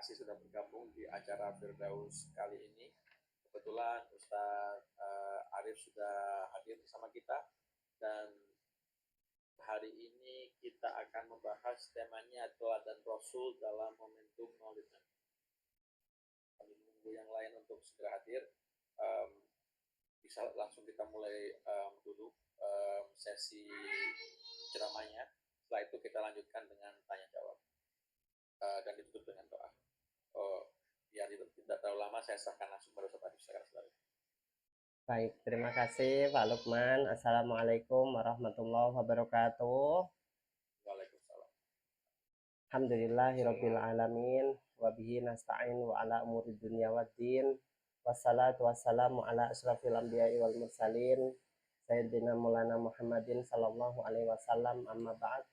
kasih sudah bergabung di acara Firdaus kali ini. Kebetulan Ustaz Arif sudah hadir bersama kita, dan hari ini kita akan membahas temanya teladan Rasul dalam momentum Maulid Nabi. Kami menunggu yang lain untuk segera hadir. Bisa langsung kita mulai dulu sesi ceramahnya. Setelah itu kita lanjutkan dengan tanya jawab dan ditutup dengan doa. Biar tidak terlalu lama, saya serahkan langsung pada Ustaz Arif. Silakan. Baik, terima kasih Pak Lukman. Assalamualaikum warahmatullahi wabarakatuh. Waalaikumsalam. Alhamdulillahirabbil alamin wa bihi nasta'in wa ala umuri dunya waddin. Wassalatu wassalamu ala asyrafil anbiya'i wal mursalin sayyidina Maulana Muhammadin sallallahu alaihi wasallam. Amma ba'd.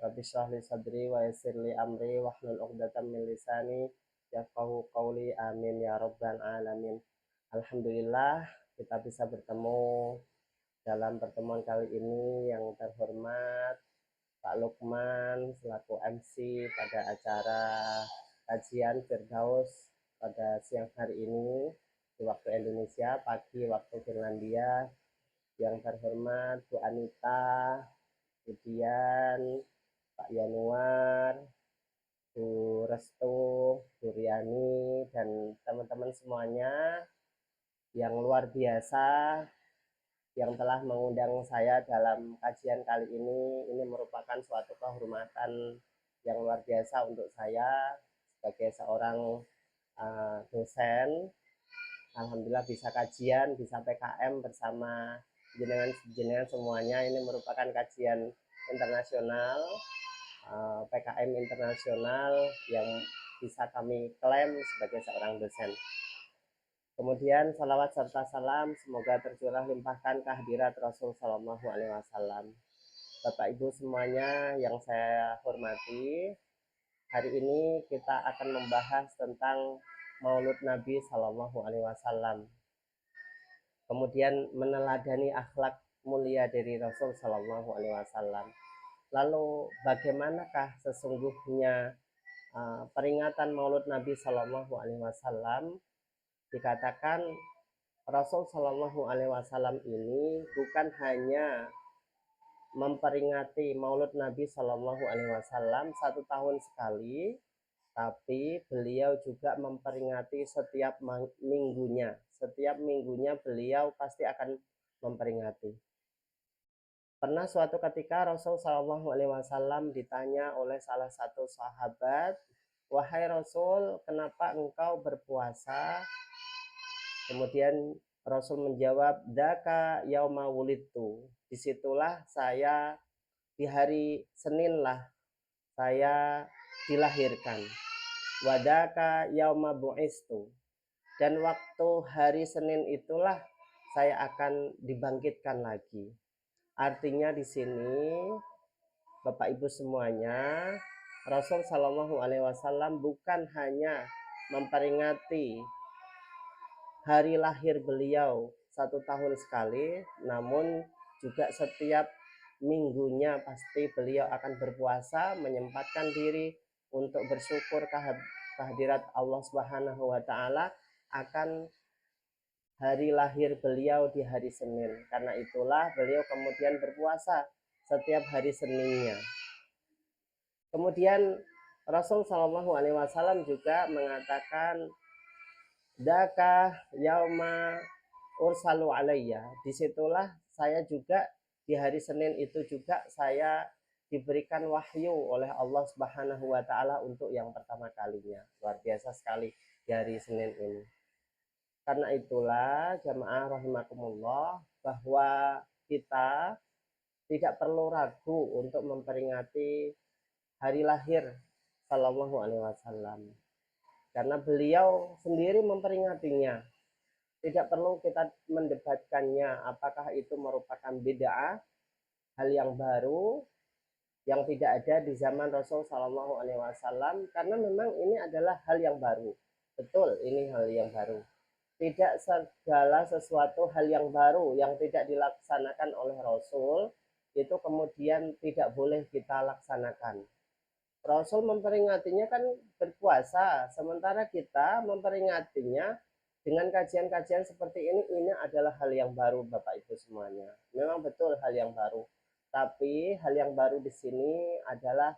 Rabbi shrah li sadri wa yassir li amri wahlul 'uqdatam min lisani yafqahu qawli. Amin ya rabbal alamin. Alhamdulillah kita bisa bertemu dalam pertemuan kali ini. Yang terhormat Pak Lukman selaku MC pada acara kajian Firdaus pada siang hari ini di waktu Indonesia, pagi waktu Finlandia. Yang terhormat Bu Anita, kemudian Pak Yanuar, Bu Restu, Bu Riani, dan teman-teman semuanya yang luar biasa yang telah mengundang saya dalam kajian kali ini. Ini merupakan suatu kehormatan yang luar biasa untuk saya sebagai seorang dosen. Alhamdulillah bisa kajian, bisa PKM bersama jenengan semuanya. Ini merupakan kajian internasional, PKM internasional yang bisa kami klaim sebagai seorang dosen. Kemudian salawat serta salam semoga tercurah limpahkan kehadirat Rasul Shallallahu Alaihi Wasallam. Bapak Ibu semuanya yang saya hormati, hari ini kita akan membahas tentang Maulud Nabi Shallallahu Alaihi Wasallam. Kemudian meneladani akhlak mulia dari Rasul Shallallahu Alaihi Wasallam. Lalu bagaimanakah sesungguhnya peringatan Maulud Nabi Shallallahu Alaihi Wasallam? Dikatakan Rasul Shallallahu Alaihi Wasallam ini bukan hanya memperingati Maulud Nabi Shallallahu Alaihi Wasallam 1 tahun sekali, tapi beliau juga memperingati setiap minggunya. Setiap minggunya beliau pasti akan memperingati. Pernah suatu ketika Rasul Shallallahu Alaihi Wasallam ditanya oleh salah satu sahabat, "Wahai Rasul, kenapa engkau berpuasa?" Kemudian Rasul menjawab, "Daka yauma wulidtu." Disitulah saya, di hari Senin lah saya dilahirkan. Wadaka yauma bu'istu. Dan waktu hari Senin itulah saya akan dibangkitkan lagi. Artinya di sini Bapak Ibu semuanya, Rasul Shallallahu Alaihi Wasallam bukan hanya memperingati hari lahir beliau 1 tahun sekali, namun juga setiap minggunya pasti beliau akan berpuasa, menyempatkan diri untuk bersyukur kehadirat Allah Subhanahu wa Ta'ala akan hari lahir beliau di hari Senin. Karena itulah beliau kemudian berpuasa setiap hari Seninnya. Kemudian Rasul Shallallahu Alaihi Wasallam juga mengatakan, "Daka yauma ursalu alayya." Disitulah saya juga di hari Senin itu juga saya diberikan wahyu oleh Allah Subhanahu wa Ta'ala untuk yang pertama kalinya. Luar biasa sekali di hari Senin ini. Karena itulah jamaah rahimakumullah, bahwa kita tidak perlu ragu untuk memperingati hari lahir Sallallahu Alaihi Wasallam. Karena beliau sendiri memperingatinya. Tidak perlu kita mendebatkannya apakah itu merupakan bid'ah, hal yang baru yang tidak ada di zaman Rasul Shallallahu Alaihi Wasallam, karena memang ini adalah hal yang baru. Betul, ini hal yang baru. Tidak segala sesuatu hal yang baru yang tidak dilaksanakan oleh Rasul itu kemudian tidak boleh kita laksanakan. Rasul memperingatinya kan berpuasa, sementara kita memperingatinya dengan kajian-kajian seperti ini adalah hal yang baru Bapak Ibu semuanya. Memang betul hal yang baru. Tapi hal yang baru di sini adalah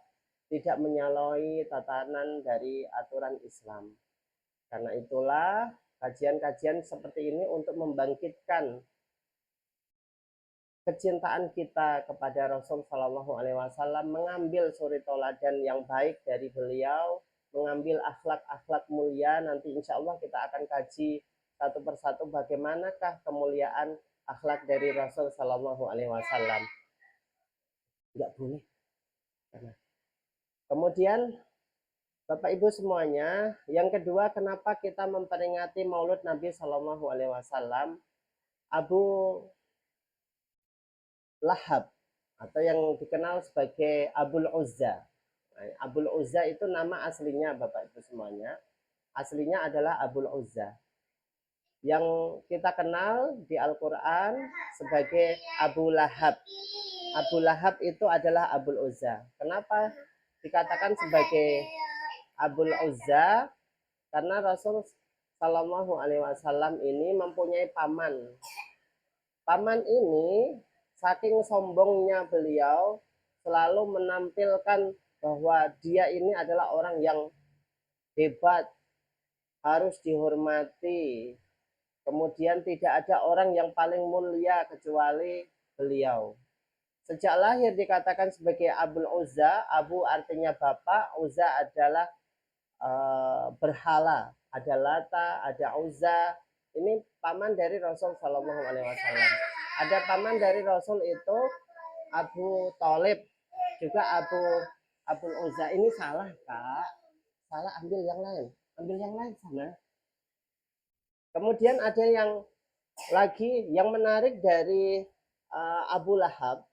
tidak menyalahi tatanan dari aturan Islam. Karena itulah kajian-kajian seperti ini untuk membangkitkan kecintaan kita kepada Rasul Shallallahu Alaihi Wasallam, mengambil suri toladan yang baik dari beliau, mengambil akhlak-akhlak mulia. Nanti insya Allah kita akan kaji satu persatu bagaimanakah kemuliaan akhlak dari Rasul Shallallahu Alaihi Wasallam. Tidak boleh. Kemudian Bapak Ibu semuanya, yang kedua kenapa kita memperingati Maulud Nabi Shallallahu Alaihi Wasallam? Abu Lahab atau yang dikenal sebagai Abul Uzza. Abul Uzza itu nama aslinya Bapak Ibu semuanya. Aslinya adalah Abul Uzza. Yang kita kenal di Al-Quran sebagai Abu Lahab. Abu Lahab itu adalah Abul Uzza. Kenapa dikatakan sebagai Abul Uzza? Karena Rasul Shallallahu Alaihi Wasallam ini mempunyai paman. Paman ini saking sombongnya beliau selalu menampilkan bahwa dia ini adalah orang yang hebat, harus dihormati. Kemudian tidak ada orang yang paling mulia kecuali beliau. Sejak lahir dikatakan sebagai Abul Uzza. Abu artinya bapak, Uzza adalah berhala. Ada Lata, ada Uzza. Ini paman dari Rasul Shallallahu Alaihi Wasallam. Ada paman dari Rasul itu Abu Thalib, juga Abul Uzza. Ini salah Kak, salah, ambil yang lain sana. Kemudian ada yang lagi yang menarik dari Abu Lahab,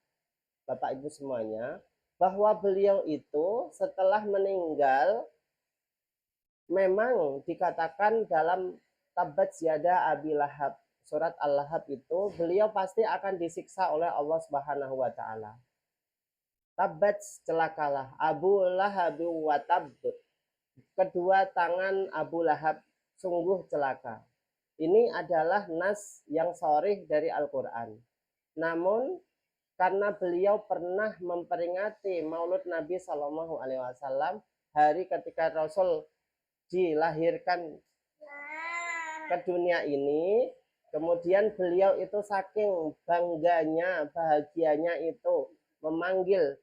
Bapak Ibu semuanya, bahwa beliau itu setelah meninggal memang dikatakan dalam Tabbat Yada Abi Lahab, surat Al-Lahab itu, beliau pasti akan disiksa oleh Allah Subhanahu wa taala. Tabbat, celakalah Abu Lahab wa tab. Kedua tangan Abu Lahab sungguh celaka. Ini adalah nas yang sharih dari Al-Qur'an. Namun karena beliau pernah memperingati Maulud Nabi Shallallahu Alaihi Wasallam, hari ketika Rasul dilahirkan ke dunia ini, kemudian beliau itu saking bangganya, bahagianya itu memanggil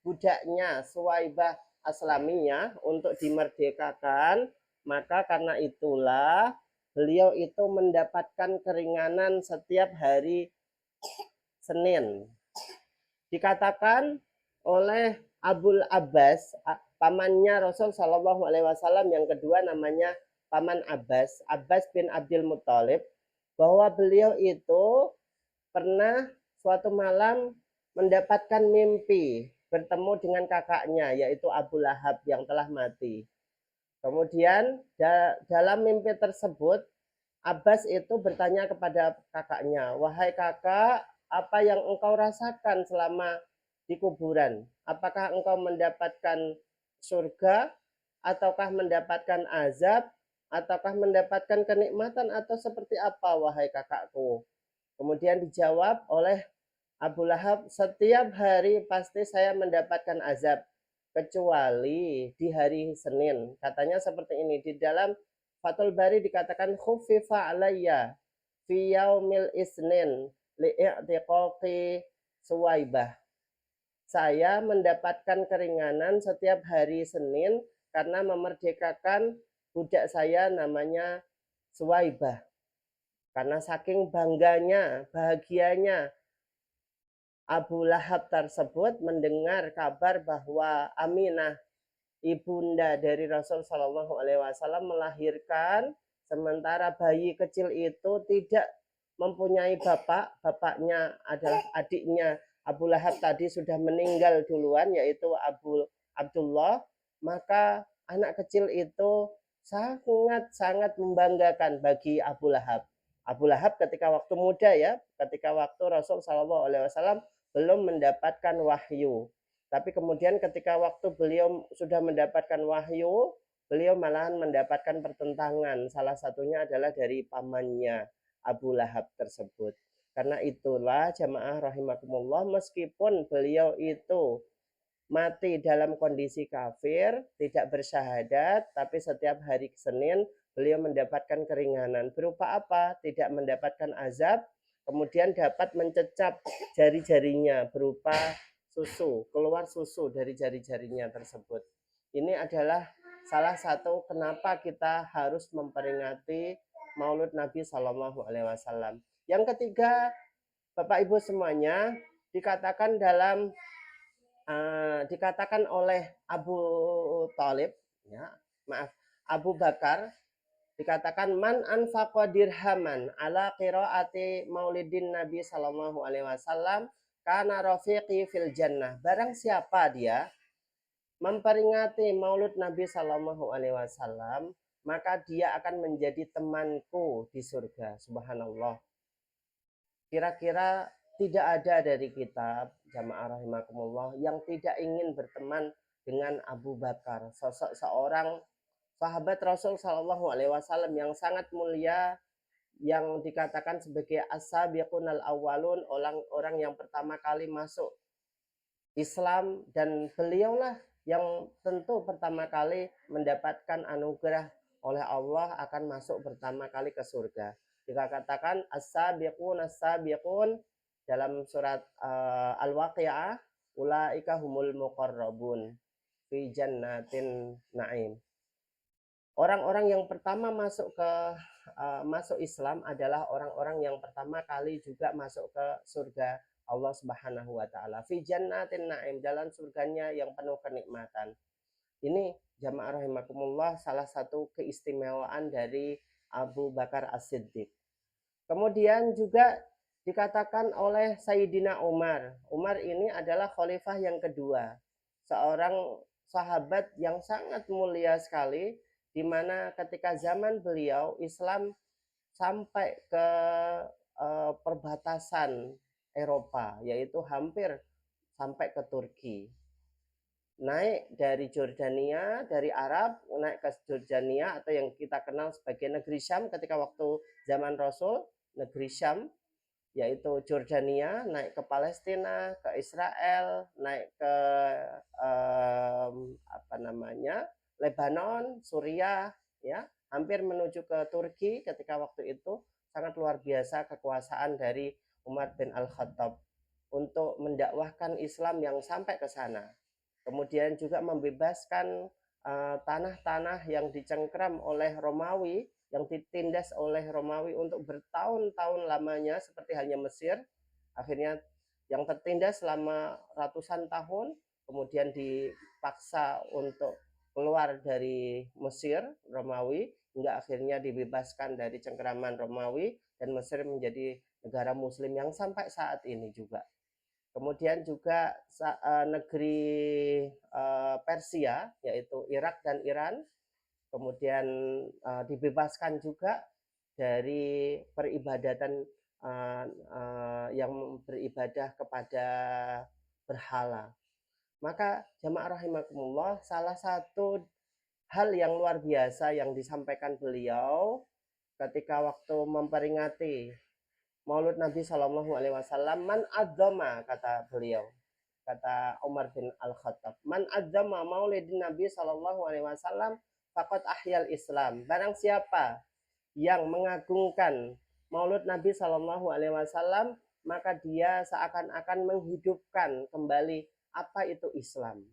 budaknya Suwaibah Aslamiyah untuk dimerdekakan, maka karena itulah beliau itu mendapatkan keringanan setiap hari Senin. Dikatakan oleh Abul Abbas, pamannya Rasul Shallallahu Alaihi Wasallam yang kedua namanya paman Abbas, Abbas bin Abdul Muthalib, bahwa beliau itu pernah suatu malam mendapatkan mimpi bertemu dengan kakaknya yaitu Abu Lahab yang telah mati. Kemudian dalam mimpi tersebut Abbas itu bertanya kepada kakaknya, "Wahai kakak, apa yang engkau rasakan selama di kuburan? Apakah engkau mendapatkan surga ataukah mendapatkan azab ataukah mendapatkan kenikmatan atau seperti apa wahai kakakku?" Kemudian dijawab oleh Abu Lahab, "Setiap hari pasti saya mendapatkan azab kecuali di hari Senin." Katanya seperti ini di dalam Fathul Bari dikatakan khufifa alayya fi yaumil isnin li'i'tiqaqi Suwaibah. Saya mendapatkan keringanan setiap hari Senin karena memerdekakan budak saya namanya Suwaibah. Karena saking bangganya, bahagianya Abu Lahab tersebut mendengar kabar bahwa Aminah, ibunda dari Rasul Shallallahu Alaihi Wasallam, melahirkan, sementara bayi kecil itu tidak mempunyai bapak, bapaknya adalah adiknya Abu Lahab tadi sudah meninggal duluan yaitu Abdullah, maka anak kecil itu sangat membanggakan bagi Abu Lahab. Abu Lahab ketika waktu muda ya, ketika waktu Rasul Shallallahu Alaihi Wasallam belum mendapatkan wahyu. Tapi kemudian ketika waktu beliau sudah mendapatkan wahyu, beliau malahan mendapatkan pertentangan. Salah satunya adalah dari pamannya Abu Lahab tersebut. Karena itulah jamaah rahimakumullah, meskipun beliau itu mati dalam kondisi kafir, tidak bersyahadat, tapi setiap hari Senin beliau mendapatkan keringanan. Berupa apa? Tidak mendapatkan azab, kemudian dapat mencecap jari-jarinya berupa susu, keluar susu dari jari-jarinya tersebut. Ini adalah salah satu kenapa kita harus memperingati Maulud Nabi Shallallahu Alaihi Wasallam. Yang ketiga, Bapak Ibu semuanya, dikatakan oleh Abu Thalib, ya, maaf, Abu Bakar, dikatakan man anfaqa dirhaman ala qiraati maulidin Nabi sallallahu alaihi wasallam kana rafiqi fil jannah. Barang siapa dia memperingati Maulud Nabi sallallahu alaihi wasallam, maka dia akan menjadi temanku di surga. Subhanallah. Kira-kira tidak ada dari kita jamaah rahimakumullah yang tidak ingin berteman dengan Abu Bakar, sosok seorang sahabat Rasul Shallallahu Alaihi Wasallam yang sangat mulia, yang dikatakan sebagai as-sabiqunal awwalun, orang-orang yang pertama kali masuk Islam, dan beliaulah yang tentu pertama kali mendapatkan anugerah oleh Allah akan masuk pertama kali ke surga. Jika katakan as-sabiqun as-sabiqun dalam surat Al-Waqi'ah, ulaika humul muqarrabun fi jannatin na'im. Orang-orang yang pertama masuk Islam adalah orang-orang yang pertama kali juga masuk ke surga Allah Subhanahu wa taala. Fi jannatin na'im, dalam surganya yang penuh kenikmatan. Ini jamaah rahimakumullah salah satu keistimewaan dari Abu Bakar As-Siddiq. Kemudian juga dikatakan oleh Sayyidina Umar. Umar ini adalah khalifah yang kedua, seorang sahabat yang sangat mulia sekali, di mana ketika zaman beliau Islam sampai ke perbatasan Eropa, yaitu hampir sampai ke Turki. Naik dari Jordania, dari Arab, naik ke Jordania atau yang kita kenal sebagai negeri Syam ketika waktu zaman Rasul, negeri Syam, yaitu Jordania, naik ke Palestina, ke Israel, naik ke Lebanon, Suriah, ya, hampir menuju ke Turki ketika waktu itu. Sangat luar biasa kekuasaan dari Umar bin Al-Khattab untuk mendakwahkan Islam yang sampai ke sana. Kemudian juga membebaskan tanah-tanah yang dicengkram oleh Romawi, yang ditindas oleh Romawi untuk bertahun-tahun lamanya, seperti halnya Mesir. Akhirnya yang tertindas selama ratusan tahun, kemudian dipaksa untuk keluar dari Mesir Romawi, hingga akhirnya dibebaskan dari cengkeraman Romawi, dan Mesir menjadi negara Muslim yang sampai saat ini juga. Kemudian juga negeri Persia, yaitu Irak dan Iran, kemudian dibebaskan juga dari peribadatan yang beribadah kepada berhala. Maka jamaah rahimakumullah, salah satu hal yang luar biasa yang disampaikan beliau ketika waktu memperingati Maulud Nabi Shallallahu Alaihi Wasallam, man adzama, kata beliau, kata Umar bin Al-Khattab, man adzama maulidin Nabi Shallallahu Alaihi Wasallam faqad ahyal Islam. Barang siapa yang mengagungkan Maulud Nabi Shallallahu Alaihi Wasallam, maka dia seakan-akan menghidupkan kembali apa itu Islam.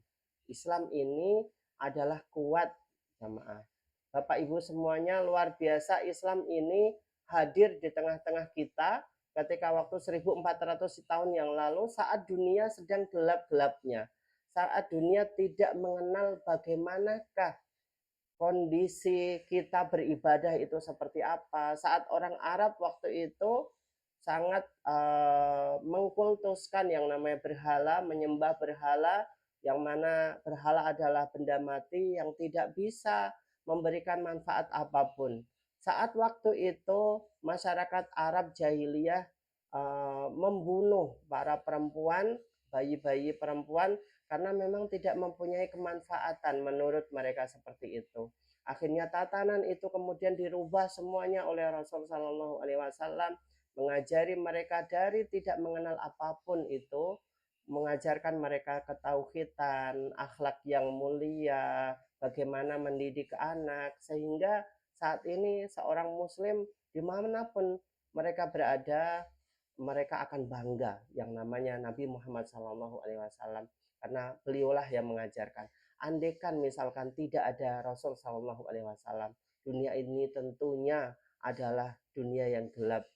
Islam ini adalah kuat, jamaah. Bapak Ibu semuanya, luar biasa Islam ini hadir di tengah-tengah kita ketika waktu 1400 tahun yang lalu, saat dunia sedang gelap-gelapnya, saat dunia tidak mengenal bagaimanakah kondisi kita beribadah itu seperti apa, saat orang Arab waktu itu sangat mengkultuskan yang namanya berhala, menyembah berhala, yang mana berhala adalah benda mati yang tidak bisa memberikan manfaat apapun. Saat waktu itu masyarakat Arab jahiliyah membunuh para perempuan, bayi-bayi perempuan, karena memang tidak mempunyai kemanfaatan menurut mereka seperti itu. Akhirnya tatanan itu kemudian dirubah semuanya oleh Rasul Shallallahu Alaihi Wasallam, mengajari mereka dari tidak mengenal apapun itu, mengajarkan mereka ketauhidan, akhlak yang mulia, bagaimana mendidik anak, sehingga saat ini seorang muslim dimanapun mereka berada, mereka akan bangga yang namanya Nabi Muhammad SAW, karena beliaulah yang mengajarkan. Andaikan misalkan tidak ada Rasul SAW, dunia ini tentunya adalah dunia yang gelap,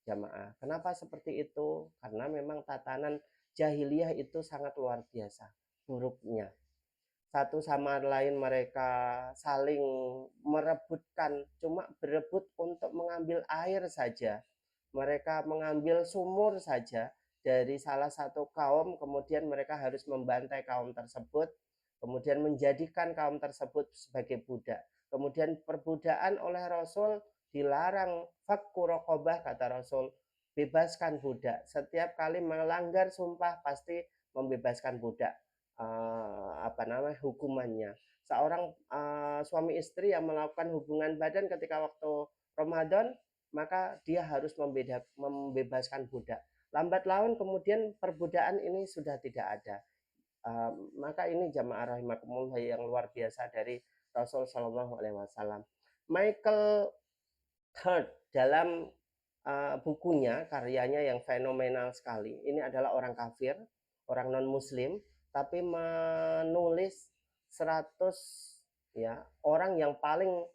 jamaah. Kenapa seperti itu? Karena memang tatanan jahiliyah itu sangat luar biasa buruknya. Satu sama lain mereka saling merebutkan, cuma berebut untuk mengambil air saja. Mereka mengambil sumur saja dari salah satu kaum, kemudian mereka harus membantai kaum tersebut, kemudian menjadikan kaum tersebut sebagai budak. Kemudian perbudakan oleh Rasul dilarang, fakku raqabah kata Rasul, bebaskan budak. Setiap kali melanggar sumpah pasti membebaskan budak. Hukumannya. Seorang suami istri yang melakukan hubungan badan ketika waktu Ramadan, maka dia harus membebaskan budak. Lambat laun kemudian perbudakan ini sudah tidak ada. Maka ini jamaah rahimakumullah yang luar biasa dari Rasul Shallallahu Alaihi Wasallam. Michael Hurt dalam bukunya, karyanya yang fenomenal sekali. Ini adalah orang kafir, orang non muslim, tapi menulis 100 ya orang yang paling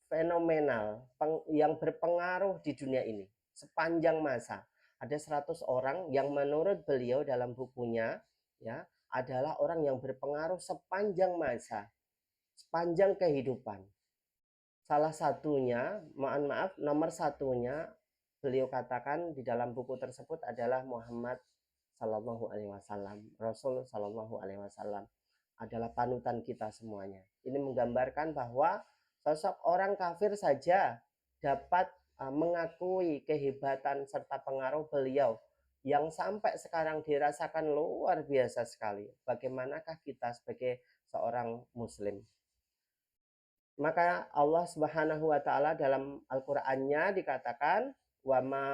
fenomenal, yang berpengaruh di dunia ini sepanjang masa. Ada 100 orang yang menurut beliau dalam bukunya ya adalah orang yang berpengaruh sepanjang masa, sepanjang kehidupan. Salah satunya, mohon maaf, nomor satunya beliau katakan di dalam buku tersebut adalah Muhammad Sallallahu Alaihi Wasallam. Rasul Sallallahu Alaihi Wasallam adalah panutan kita semuanya. Ini menggambarkan bahwa sosok orang kafir saja dapat mengakui kehebatan serta pengaruh beliau yang sampai sekarang dirasakan luar biasa sekali. Bagaimanakah kita sebagai seorang muslim? Maka Allah Subhanahu wa taala dalam Al-Qur'annya dikatakan wa ma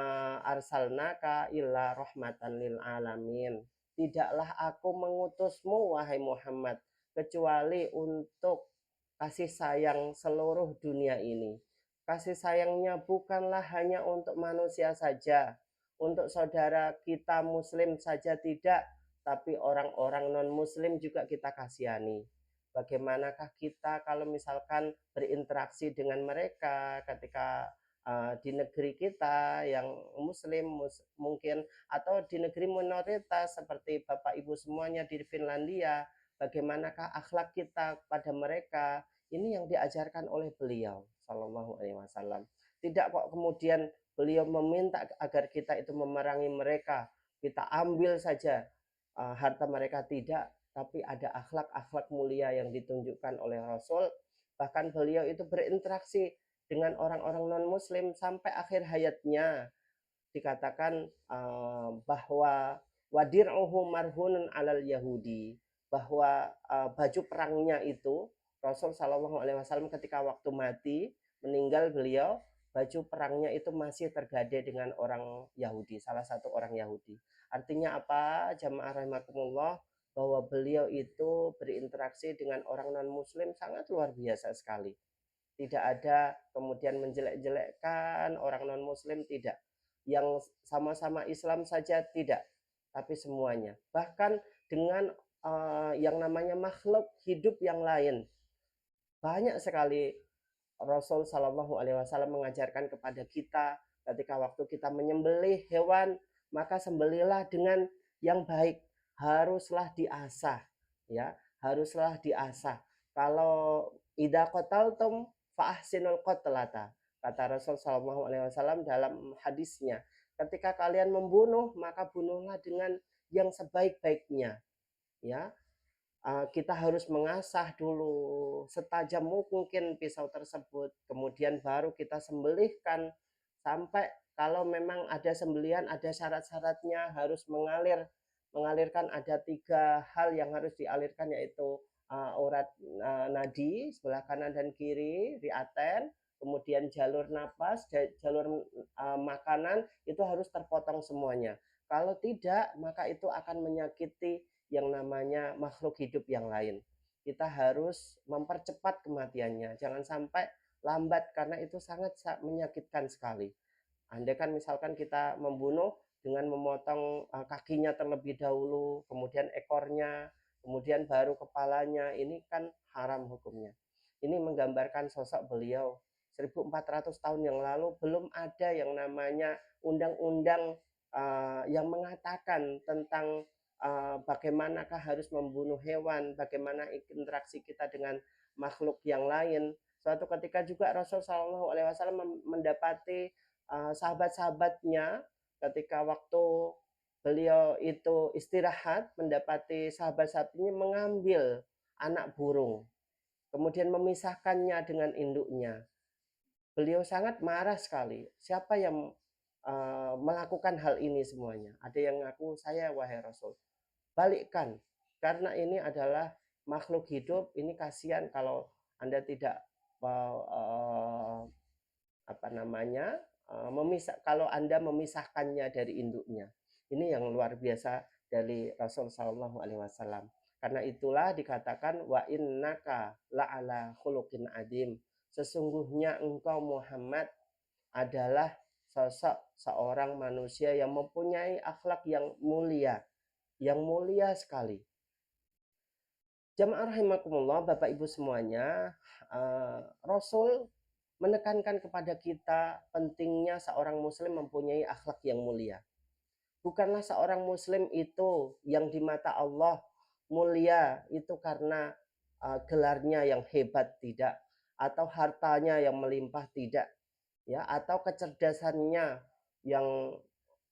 arsalnaka illa rahmatan lil alamin. Tidaklah aku mengutusmu wahai Muhammad kecuali untuk kasih sayang seluruh dunia ini. Kasih sayangnya bukanlah hanya untuk manusia saja, untuk saudara kita muslim saja tidak, tapi orang-orang non muslim juga kita kasihani. Bagaimanakah kita kalau misalkan berinteraksi dengan mereka ketika di negeri kita yang muslim mungkin, atau di negeri minoritas seperti Bapak Ibu semuanya di Finlandia, bagaimanakah akhlak kita pada mereka? Ini yang diajarkan oleh beliau Shallallahu Alaihi Wasallam. Tidak kok kemudian beliau meminta agar kita itu memerangi mereka, kita ambil saja harta mereka, tidak, tapi ada akhlak-akhlak mulia yang ditunjukkan oleh Rasul. Bahkan beliau itu berinteraksi dengan orang-orang non-muslim sampai akhir hayatnya. Dikatakan bahwa wadir'uhu marhunun alal Yahudi, bahwa baju perangnya itu Rasul Shallallahu Alaihi Wasallam ketika waktu mati meninggal beliau, baju perangnya itu masih tergade dengan orang Yahudi, salah satu orang Yahudi. Artinya apa, jamaah rahimakumullah? Bahwa beliau itu berinteraksi dengan orang non-muslim sangat luar biasa sekali. Tidak ada kemudian menjelek-jelekkan orang non-muslim, tidak. Yang sama-sama Islam saja, tidak. Tapi semuanya. Bahkan dengan yang namanya makhluk hidup yang lain. Banyak sekali Rasul Shallallahu Alaihi Wasallam mengajarkan kepada kita ketika waktu kita menyembelih hewan, maka sembelihlah dengan yang baik, haruslah diasah, ya, haruslah diasah. Kalau idza qataltum fa ahsinul qatlata, kata Rasul Shallallahu Alaihi Wasallam dalam hadisnya, ketika kalian membunuh maka bunuhlah dengan yang sebaik-baiknya, ya. Kita harus mengasah dulu setajam mungkin pisau tersebut, kemudian baru kita sembelihkan, sampai kalau memang ada sembelihan ada syarat-syaratnya, harus mengalir mengalirkan ada 3 hal yang harus dialirkan, yaitu urat nadi sebelah kanan dan kiri, riaten, kemudian jalur napas, jalur makanan itu harus terpotong semuanya. Kalau tidak, maka itu akan menyakiti yang namanya makhluk hidup yang lain. Kita harus mempercepat kematiannya, jangan sampai lambat karena itu sangat menyakitkan sekali. Andai kan misalkan kita membunuh dengan memotong kakinya terlebih dahulu, kemudian ekornya, kemudian baru kepalanya, ini kan haram hukumnya. Ini menggambarkan sosok beliau 1400 tahun yang lalu belum ada yang namanya undang-undang yang mengatakan tentang bagaimanakah harus membunuh hewan, bagaimana interaksi kita dengan makhluk yang lain. Suatu ketika juga Rasul Shallallahu Alaihi Wasallam mendapati sahabat-sahabatnya ketika waktu beliau itu istirahat, mendapati sahabat-sahabatnya mengambil anak burung, kemudian memisahkannya dengan induknya. Beliau sangat marah sekali. Siapa yang melakukan hal ini semuanya? Ada yang ngaku, saya wahai Rasul. Balikkan, karena ini adalah makhluk hidup, ini kasihan kalau Anda tidak apa namanya kalau Anda memisahkannya dari induknya. Ini yang luar biasa dari Rasul Shallallahu Alaihi Wasallam. Karena itulah dikatakan wa innaka la'ala khuluqin adim. Sesungguhnya engkau Muhammad adalah sosok seorang manusia yang mempunyai akhlak yang mulia sekali. Jamaah rahimakumullah, Bapak Ibu semuanya, Rasul menekankan kepada kita pentingnya seorang muslim mempunyai akhlak yang mulia. Bukanlah seorang muslim itu yang di mata Allah mulia itu karena gelarnya yang hebat, tidak, atau hartanya yang melimpah, tidak, ya, atau kecerdasannya yang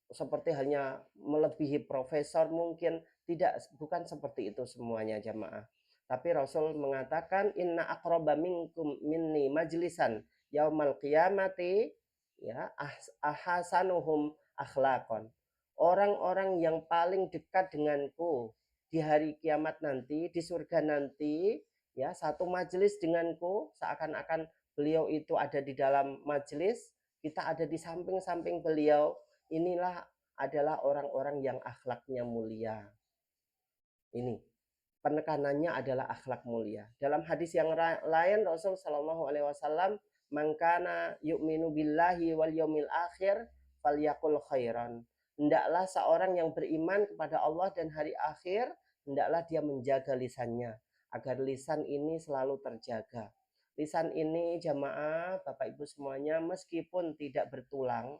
seperti hanya melebihi profesor mungkin, tidak, bukan seperti itu semuanya jamaah. Tapi Rasul mengatakan inna aqraba minkum minni majlisan yaumal qiyamati ya ahsanuhum akhlaqan. Orang-orang yang paling dekat denganku di hari kiamat nanti, di surga nanti, ya, satu majelis denganku, seakan-akan beliau itu ada di dalam majelis, kita ada di samping-samping beliau. Inilah adalah orang-orang yang akhlaknya mulia. Ini penekanannya adalah akhlak mulia. Dalam hadis yang lain Rasul Shallallahu Alaihi Wasallam, "Mangkana yu'minu billahi wal yaumil akhir falyakul khairan." Hendaklah seorang yang beriman kepada Allah dan hari akhir, hendaklah dia menjaga lisannya agar lisan ini selalu terjaga. Lisan ini jamaah, Bapak Ibu semuanya, meskipun tidak bertulang,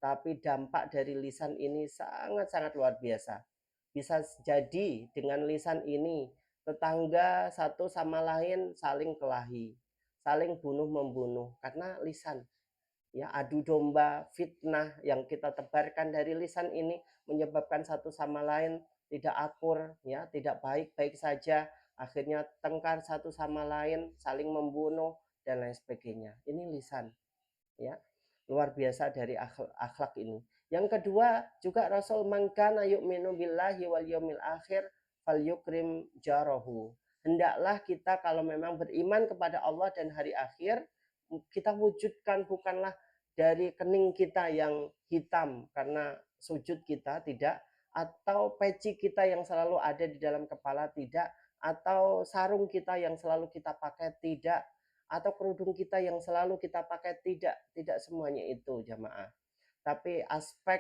tapi dampak dari lisan ini sangat-sangat luar biasa. Bisa jadi dengan lisan ini tetangga satu sama lain saling kelahi, saling bunuh-membunuh karena lisan. Ya, adu domba, fitnah yang kita tebarkan dari lisan ini menyebabkan satu sama lain tidak akur, ya, tidak baik-baik saja, akhirnya tengkar satu sama lain, saling membunuh dan lain sebagainya. Ini lisan, ya. Luar biasa dari akhlak ini. Yang kedua juga Rasul mangkana yu'minu billahi wal yaumil akhir falyukrim jarahu. Hendaklah kita kalau memang beriman kepada Allah dan hari akhir, kita wujudkan bukanlah dari kening kita yang hitam karena sujud kita, tidak, atau peci kita yang selalu ada di dalam kepala, tidak, atau sarung kita yang selalu kita pakai, tidak, atau kerudung kita yang selalu kita pakai, tidak semuanya itu jamaah. Tapi aspek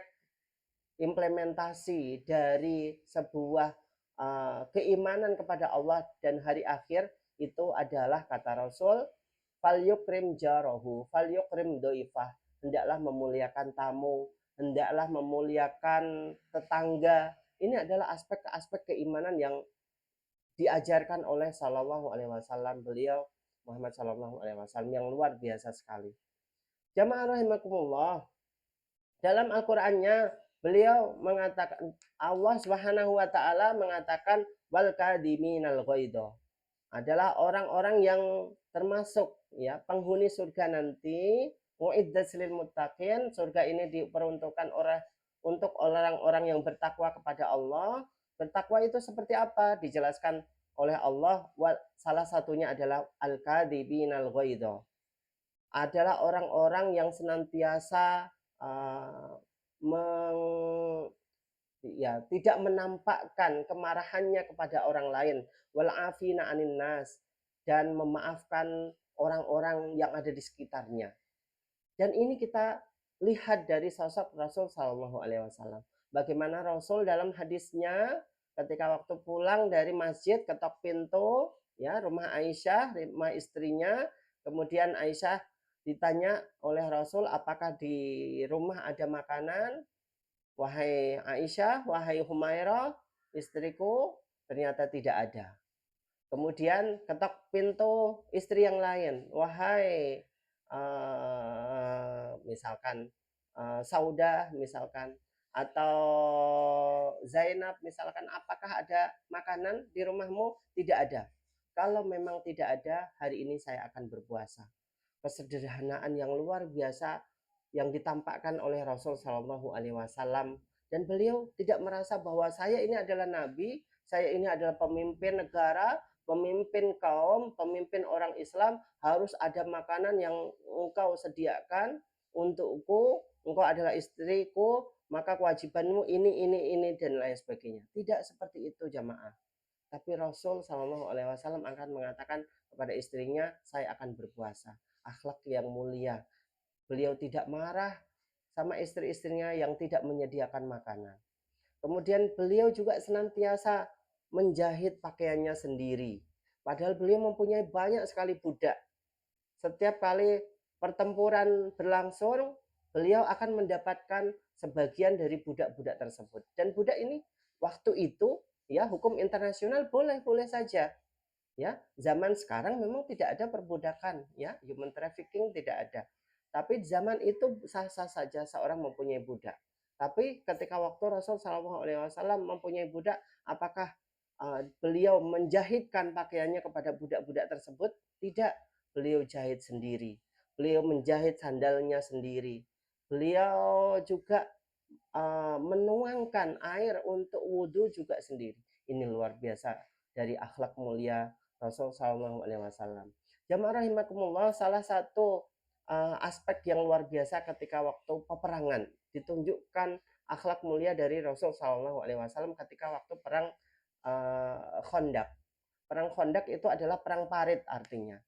implementasi dari sebuah keimanan kepada Allah dan hari akhir itu adalah kata Rasul, falyukrim jarahu, falyukrim doifah. Hendaklah memuliakan tamu, hendaklah memuliakan tetangga. Ini adalah aspek-aspek keimanan yang diajarkan oleh Shallallahu Alaihi Wasallam, beliau Muhammad Shallallahu Alaihi Wasallam, yang luar biasa sekali. Jamaah rahimakumullah, dalam Al-Qur'annya beliau mengatakan, Allah Subhanahu wa taala mengatakan wal kadiminal ghaidha, adalah orang-orang yang termasuk, ya, penghuni surga nanti, muiddat lil muttaqin, surga ini diperuntukkan untuk orang-orang yang bertakwa kepada Allah, Bertakwa itu seperti apa? Dijelaskan oleh Allah, salah satunya adalah al-kadzibinal ghaidha. Adalah orang-orang yang senantiasa uh, meng, ya, tidak menampakkan kemarahannya kepada orang lain, wal afina anin nas, dan memaafkan orang-orang yang ada di sekitarnya. Dan ini kita lihat dari sosok Rasul Shallallahu Alaihi Wasallam. Bagaimana Rasul dalam hadisnya ketika waktu pulang dari masjid ketok pintu ya rumah Aisyah, rumah istrinya, kemudian Aisyah ditanya oleh Rasul apakah di rumah ada makanan. Wahai Aisyah, wahai Humairah, istriku, ternyata tidak ada. Kemudian ketok pintu istri yang lain. Wahai misalkan Saudah misalkan atau Zainab misalkan, apakah ada makanan di rumahmu? Tidak ada. Kalau memang tidak ada, hari ini saya akan berpuasa. Kesederhanaan yang luar biasa yang ditampakkan oleh Rasul Shallallahu Alaihi Wasallam, dan beliau tidak merasa bahwa saya ini adalah nabi, saya ini adalah pemimpin negara, pemimpin kaum, pemimpin orang Islam, harus ada makanan yang engkau sediakan untukku, engkau adalah istriku, maka kewajibanmu ini dan lain sebagainya. Tidak seperti itu jamaah. Tapi Rasul Shallallahu Alaihi Wasallam akan mengatakan kepada istrinya, saya akan berpuasa. Akhlak yang mulia. Beliau tidak marah sama istri-istrinya yang tidak menyediakan makanan. Kemudian beliau juga senantiasa menjahit pakaiannya sendiri. Padahal beliau mempunyai banyak sekali budak. Setiap kali pertempuran berlangsung, beliau akan mendapatkan sebagian dari budak-budak tersebut. Dan budak ini waktu itu ya hukum internasional boleh-boleh saja. Ya, zaman sekarang memang tidak ada perbudakan, ya, human trafficking tidak ada. Tapi zaman itu sah-sah saja seorang mempunyai budak. Tapi ketika waktu Rasul Shallallahu Alaihi Wasallam mempunyai budak, apakah beliau menjahitkan pakaiannya kepada budak-budak tersebut? Tidak, beliau jahit sendiri. Beliau menjahit sandalnya sendiri. Beliau juga menuangkan air untuk wudhu juga sendiri. Ini luar biasa dari akhlak mulia Rasul Shallallahu Alaihi Wasallam. Jamaah rahimakumullah, salah satu aspek yang luar biasa ketika waktu peperangan ditunjukkan akhlak mulia dari Rasul Shallallahu Alaihi Wasallam ketika waktu perang Khandaq. Perang Khandaq itu adalah perang parit artinya.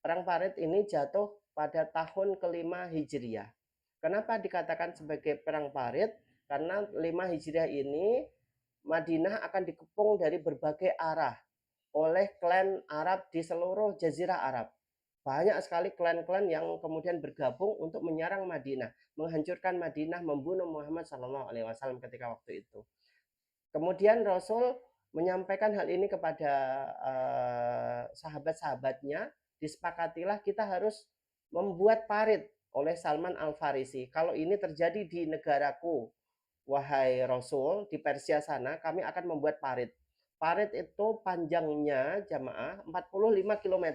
Perang parit ini jatuh pada tahun kelima Hijriah. Kenapa dikatakan sebagai perang parit? Karena 5 Hijriah ini Madinah akan dikepung dari berbagai arah oleh klan Arab di seluruh Jazirah Arab. Banyak sekali klan-klan yang kemudian bergabung untuk menyerang Madinah, menghancurkan Madinah, membunuh Muhammad SAW ketika waktu itu. Kemudian Rasul menyampaikan hal ini kepada sahabat-sahabatnya, disepakatilah kita harus membuat parit oleh Salman Al-Farisi. Kalau ini terjadi di negaraku, wahai Rasul, di Persia sana, kami akan membuat parit. Parit itu panjangnya jamaah 45 km.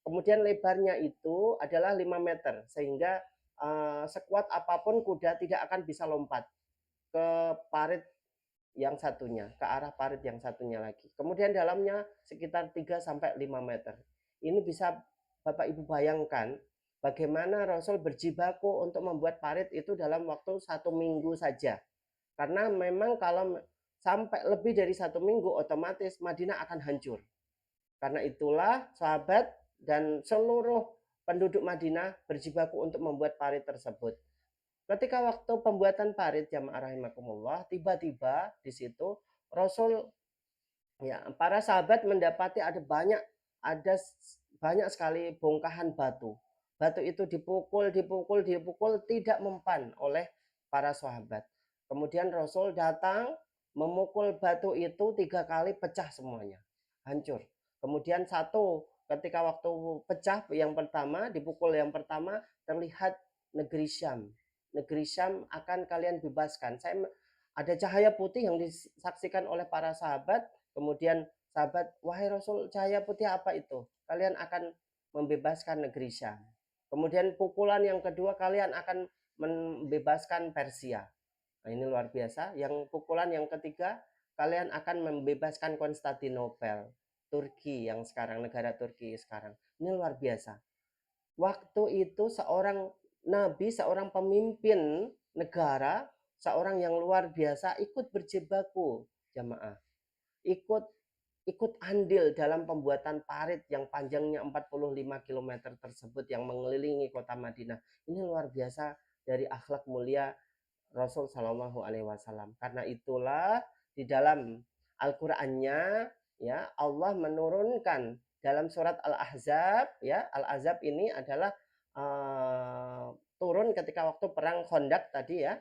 Kemudian lebarnya itu adalah 5 meter, sehingga sekuat apapun kuda tidak akan bisa lompat ke parit yang satunya, ke arah parit yang satunya lagi. Kemudian dalamnya sekitar 3 sampai 5 meter. Ini bisa Bapak Ibu bayangkan bagaimana Rasul berjibaku untuk membuat parit itu dalam waktu 1 minggu saja. Karena memang kalau sampai lebih dari 1 minggu otomatis Madinah akan hancur. Karena itulah sahabat dan seluruh penduduk Madinah berjibaku untuk membuat parit tersebut. Ketika waktu pembuatan parit jamaah rahimakumullah, tiba-tiba di situ Rasul, ya, para sahabat mendapati ada banyak sekali bongkahan batu. Batu itu dipukul tidak mempan oleh para sahabat. Kemudian Rasul datang memukul batu itu 3 kali, pecah semuanya, hancur. Kemudian ketika waktu pecah yang pertama, dipukul yang pertama, terlihat negeri Syam. Negeri Syam akan kalian bebaskan. Ada cahaya putih yang disaksikan oleh para sahabat. Kemudian sahabat, wahai Rasul, cahaya putih apa itu? Kalian akan membebaskan negeri Syam. Kemudian pukulan yang kedua, kalian akan membebaskan Persia. Nah, ini luar biasa. Yang pukulan yang ketiga, kalian akan membebaskan Konstantinopel, Turki yang sekarang, negara Turki sekarang. Ini luar biasa. Waktu itu seorang nabi, seorang pemimpin negara, seorang yang luar biasa ikut berjibaku, jamaah. Ikut ikut andil dalam pembuatan parit yang panjangnya 45 km tersebut yang mengelilingi kota Madinah. Ini luar biasa dari akhlak mulia Rasul Shallallahu Alaihi Wasallam. Karena itulah di dalam Al-Qur'annya ya Allah menurunkan dalam surat Al-Ahzab ya, Al-Ahzab ini adalah turun ketika waktu perang Khandaq tadi ya.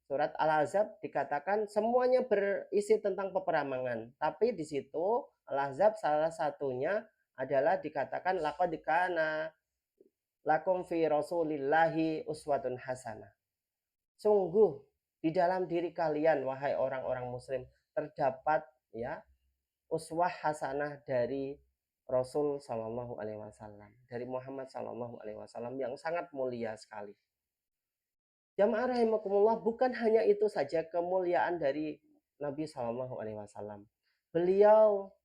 Surat Al-Ahzab dikatakan semuanya berisi tentang peperangan, tapi di situ Al-Ahzab salah satunya adalah dikatakan laqad kana lakum fi rasulillahi uswatun hasanah. Sungguh di dalam diri kalian wahai orang-orang muslim terdapat ya uswah hasanah dari Rasul Shallallahu Alaihi Wasallam, dari Muhammad Shallallahu Alaihi Wasallam yang sangat mulia sekali. Jamaah rahimakumullah, bukan hanya itu saja kemuliaan dari Nabi Shallallahu Alaihi Wasallam. Beliau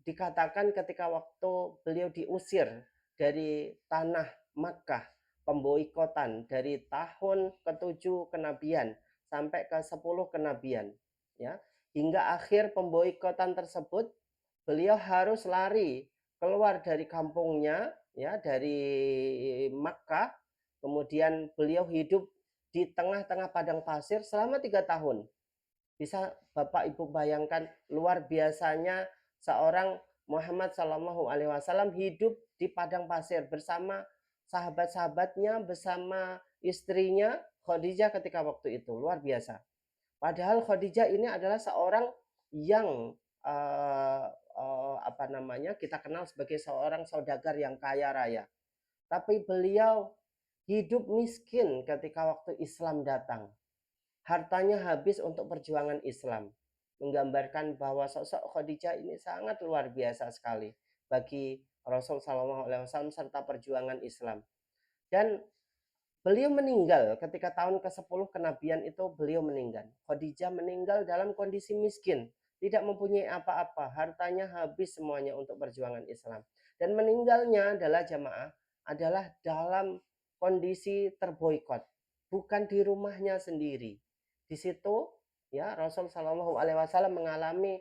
dikatakan ketika waktu beliau diusir dari tanah Makkah, pemboikotan dari tahun ke-7 kenabian sampai ke-10 kenabian, ya, hingga akhir pemboikotan tersebut beliau harus lari keluar dari kampungnya, ya, dari Makkah. Kemudian beliau hidup di tengah-tengah padang pasir selama 3 tahun. Bisa Bapak Ibu bayangkan luar biasanya seorang Muhammad Shallallahu Alaihi Wasallam hidup di padang pasir bersama sahabat-sahabatnya, bersama istrinya Khadijah ketika waktu itu. Luar biasa. Padahal Khadijah ini adalah seorang yang kita kenal sebagai seorang saudagar yang kaya raya. Tapi beliau hidup miskin ketika waktu Islam datang. Hartanya habis untuk perjuangan Islam. Menggambarkan bahwa sosok Khadijah ini sangat luar biasa sekali bagi Rasul Shallallahu Alaihi Wasallam serta perjuangan Islam. Dan beliau meninggal ketika tahun ke-10 kenabian itu beliau meninggal. Khadijah meninggal dalam kondisi miskin, tidak mempunyai apa-apa, hartanya habis semuanya untuk perjuangan Islam. Dan meninggalnya adalah jamaah adalah dalam kondisi terboikot, bukan di rumahnya sendiri. Di situ ya Rasul Shallallahu Alaihi Wasallam mengalami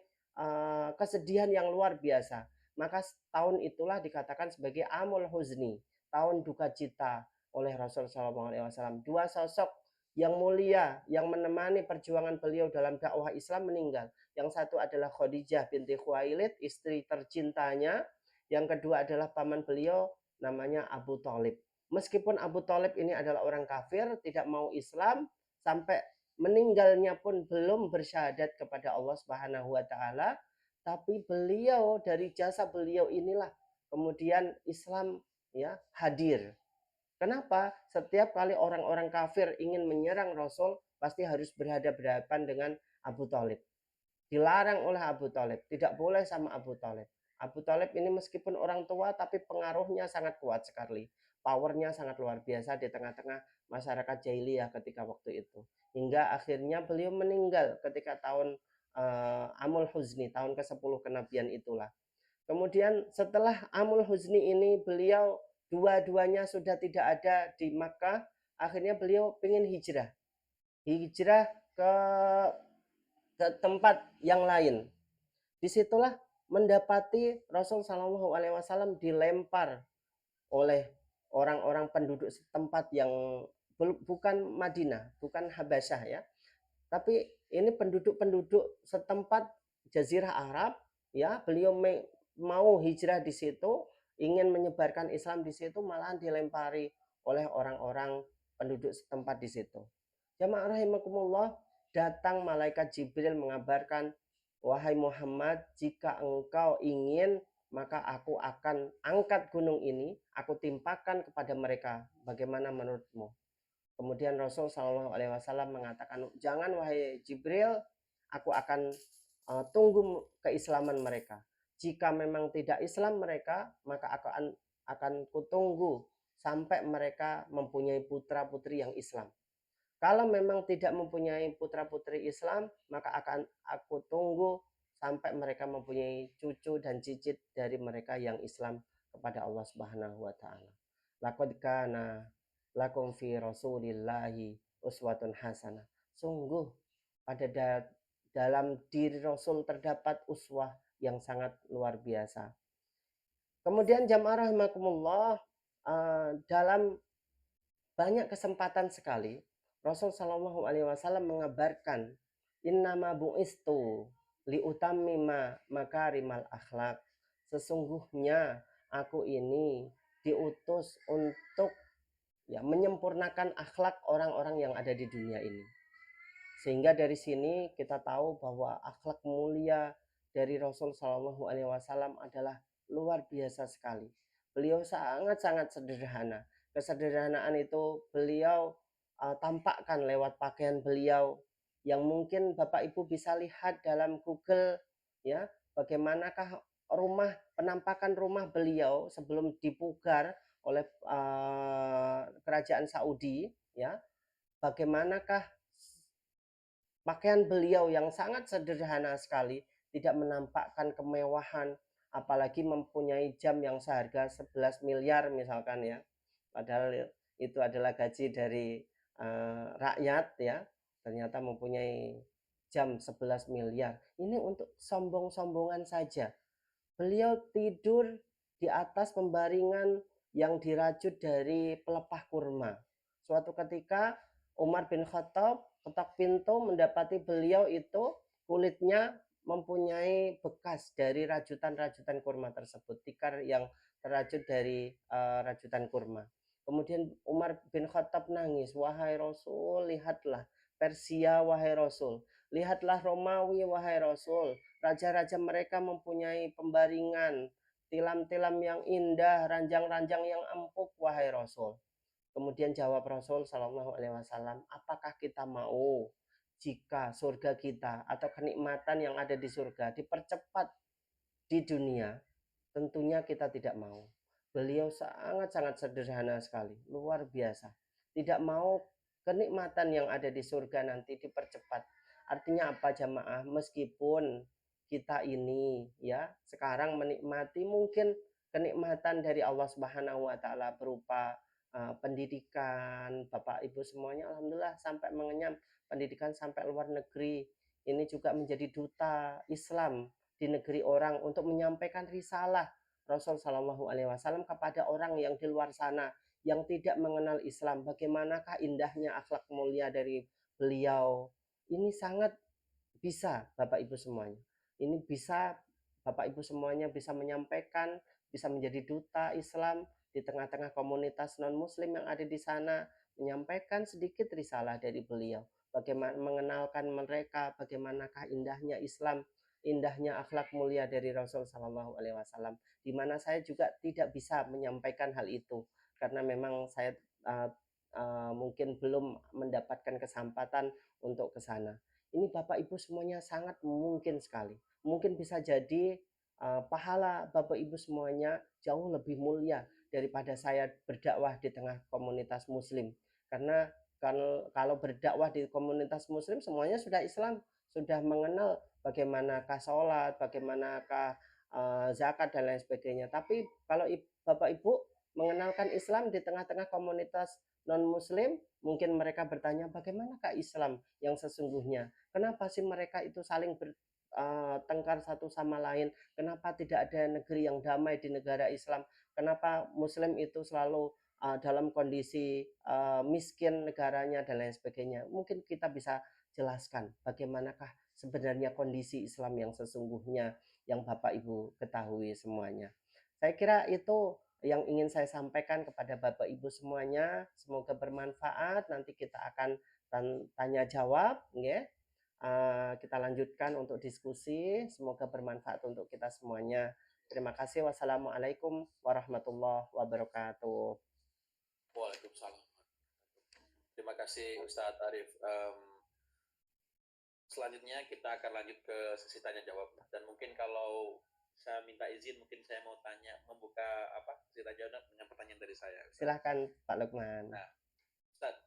kesedihan yang luar biasa. Maka tahun itulah dikatakan sebagai Amul Huzni, tahun duka cita oleh Rasul Shallallahu Alaihi Wasallam. Dua sosok yang mulia yang menemani perjuangan beliau dalam dakwah Islam meninggal. Yang satu adalah Khadijah binti Khuwailid, istri tercintanya. Yang kedua adalah paman beliau namanya Abu Thalib. Meskipun Abu Thalib ini adalah orang kafir, tidak mau Islam, sampai meninggalnya pun belum bersyahadat kepada Allah Subhanahu wa taala, tapi beliau dari jasa beliau inilah kemudian Islam ya hadir. Kenapa? Setiap kali orang-orang kafir ingin menyerang Rasul, pasti harus berhadapan dengan Abu Thalib. Dilarang oleh Abu Thalib, tidak boleh sama Abu Thalib. Abu Thalib ini meskipun orang tua, tapi pengaruhnya sangat kuat sekali. Powernya sangat luar biasa di tengah-tengah masyarakat jahiliyah ketika waktu itu. Hingga akhirnya beliau meninggal ketika tahun Amul Huzni, tahun ke-10 kenabian itulah. Kemudian setelah Amul Huzni ini beliau dua-duanya sudah tidak ada di Makkah, akhirnya beliau ingin hijrah ke tempat yang lain. Disitulah mendapati Rasul Shallallahu Alaihi Wasallam dilempar oleh orang-orang penduduk setempat yang bukan Madinah, bukan Habasyah ya, tapi ini penduduk-penduduk setempat Jazirah Arab ya. Beliau mau hijrah di situ, ingin menyebarkan Islam di situ, malahan dilempari oleh orang-orang penduduk setempat di situ. Jamaah rahimakumullah, datang malaikat Jibril mengabarkan, wahai Muhammad, jika engkau ingin maka aku akan angkat gunung ini, aku timpakan kepada mereka. Bagaimana menurutmu? Kemudian Rasul Shallallahu Alaihi Wasallam mengatakan, jangan wahai Jibril, aku akan tunggu keislaman mereka. Jika memang tidak Islam mereka, maka akan kutunggu sampai mereka mempunyai putra putri yang Islam. Kalau memang tidak mempunyai putra-putri Islam, maka akan aku tunggu sampai mereka mempunyai cucu dan cicit dari mereka yang Islam kepada Allah Subhanahu wa taala. Laqad kana lakum fi Rasulillahi uswatun hasanah. Sungguh pada dalam diri Rasul terdapat uswah yang sangat luar biasa. Kemudian jamaah rahimakumullah, dalam banyak kesempatan sekali Rasul Shallallahu Alaihi Wasallam mengabarkan innama bu'istu liutammima makarimal akhlak. Sesungguhnya aku ini diutus untuk menyempurnakan akhlak orang-orang yang ada di dunia ini. Sehingga dari sini kita tahu bahwa akhlak mulia dari Rasul Shallallahu Alaihi Wasallam adalah luar biasa sekali. Beliau sangat-sangat sederhana. Kesederhanaan itu beliau tampakkan lewat pakaian beliau yang mungkin Bapak Ibu bisa lihat dalam Google, ya, bagaimanakah penampakan rumah beliau sebelum dipugar oleh kerajaan Saudi, ya. Bagaimanakah pakaian beliau yang sangat sederhana sekali, tidak menampakkan kemewahan, apalagi mempunyai jam yang seharga 11 miliar misalkan, ya. Padahal itu adalah gaji dari rakyat, ya. Ternyata mempunyai jam 11 miliar. Ini untuk sombong-sombongan saja. Beliau tidur di atas pembaringan yang dirajut dari pelepah kurma. Suatu ketika Umar bin Khattab ketok pintu mendapati beliau itu kulitnya mempunyai bekas dari rajutan-rajutan kurma tersebut, tikar yang terajut dari rajutan kurma. Kemudian Umar bin Khattab nangis, wahai Rasul, lihatlah Persia, wahai Rasul, lihatlah Romawi, wahai Rasul, raja-raja mereka mempunyai pembaringan, tilam-tilam yang indah, ranjang-ranjang yang empuk, wahai Rasul. Kemudian jawab Rasul Shallallahu Alaihi Wasallam, apakah kita mau jika surga kita atau kenikmatan yang ada di surga dipercepat di dunia? Tentunya kita tidak mau. Beliau sangat-sangat sederhana sekali, luar biasa. Tidak mau kenikmatan yang ada di surga nanti dipercepat. Artinya apa jamaah? Meskipun kita ini sekarang menikmati mungkin kenikmatan dari Allah Subhanahu wa taala berupa pendidikan, Bapak Ibu semuanya alhamdulillah sampai mengenyam pendidikan sampai luar negeri. Ini juga menjadi duta Islam di negeri orang untuk menyampaikan risalah Rasul Shallallahu Alaihi Wasallam kepada orang yang di luar sana yang tidak mengenal Islam. Bagaimanakah indahnya akhlak mulia dari beliau? Ini sangat bisa Bapak Ibu semuanya. Ini bisa Bapak Ibu semuanya bisa menyampaikan, bisa menjadi duta Islam di tengah-tengah komunitas non-muslim yang ada di sana, menyampaikan sedikit risalah dari beliau. Bagaimana mengenalkan mereka, bagaimanakah indahnya Islam, indahnya akhlak mulia dari Rasul Shallallahu Alaihi Wasallam. Di mana saya juga tidak bisa menyampaikan hal itu karena memang saya mungkin belum mendapatkan kesempatan untuk ke sana. Ini Bapak Ibu semuanya sangat mungkin sekali. Mungkin bisa jadi pahala Bapak Ibu semuanya jauh lebih mulia daripada saya berdakwah di tengah komunitas muslim. Karena kalau berdakwah di komunitas muslim semuanya sudah Islam, sudah mengenal bagaimanakah sholat, bagaimanakah zakat dan lain sebagainya. Tapi kalau Bapak Ibu mengenalkan Islam di tengah-tengah komunitas non-muslim, mungkin mereka bertanya bagaimanakah Islam yang sesungguhnya? Kenapa sih mereka itu saling bertengkar satu sama lain? Kenapa tidak ada negeri yang damai di negara Islam? Kenapa Muslim itu selalu dalam kondisi miskin negaranya dan lain sebagainya? Mungkin kita bisa jelaskan bagaimanakah sebenarnya kondisi Islam yang sesungguhnya yang Bapak Ibu ketahui semuanya. Saya kira itu yang ingin saya sampaikan kepada Bapak Ibu semuanya. Semoga bermanfaat. Nanti kita akan tanya jawab, ya. Kita lanjutkan untuk diskusi. Semoga bermanfaat untuk kita semuanya. Terima kasih. Wassalamualaikum warahmatullahi wabarakatuh. Waalaikumsalam. Terima kasih Ustadz Arif. Selanjutnya kita akan lanjut ke sesi tanya jawab, dan mungkin kalau saya minta izin, mungkin saya mau membuka sesi tanya jawab dengan pertanyaan dari saya. Silahkan Pak Lukman. Nah, Ustadz,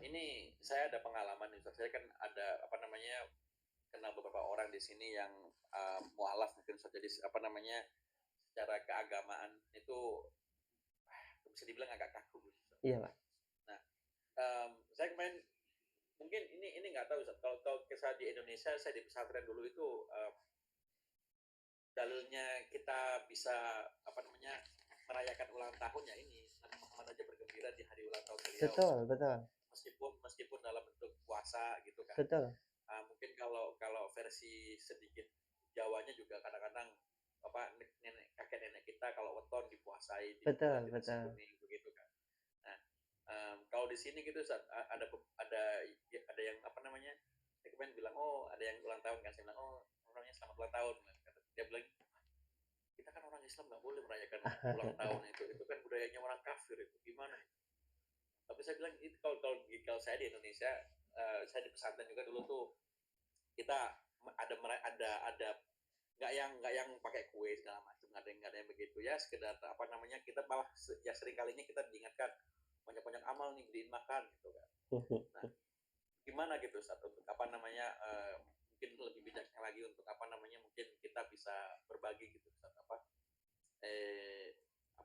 Ini saya ada pengalaman nih Ustaz. Saya kan ada apa namanya kenal beberapa orang di sini yang mualaf mungkin Ustaz. Jadi apa namanya secara keagamaan itu bisa dibilang agak kaku Ustaz. Iya, Pak. Nah, saya kemarin mungkin ini nggak tahu Ustaz. Kalau kisah di Indonesia saya di pesantren dulu itu dalilnya kita bisa apa namanya merayakan ulang tahunnya ini Nabi Muhammad aja bergembira di hari ulang tahun beliau Betul, betul. meskipun dalam bentuk puasa gitu kan. Betul. Mungkin kalau versi sedikit Jawanya juga kadang-kadang apa kakek nenek kita kalau weton dipuasai di Betul, buat nasi betul. kuning begitu kan. Nah, kalau di sini gitu ada yang apa namanya saya kemarin bilang ada yang ulang tahun kan saya bilang orangnya selamat ulang tahun dia bilang kita kan orang Islam nggak boleh merayakan ulang tahun itu kan budayanya orang kafir itu gimana tapi saya bilang itu kalau saya di Indonesia saya di pesantren juga dulu tuh kita ada nggak yang pakai kue segala macam nggak ada yang begitu ya sekedar apa namanya kita malah ya sering kalinya kita diingatkan banyak-banyak amal nih beliin makan gitu kan nah gimana gitu satu apa namanya mungkin lebih bijaknya lagi untuk apa namanya mungkin kita bisa berbagi gitu Ustaz, apa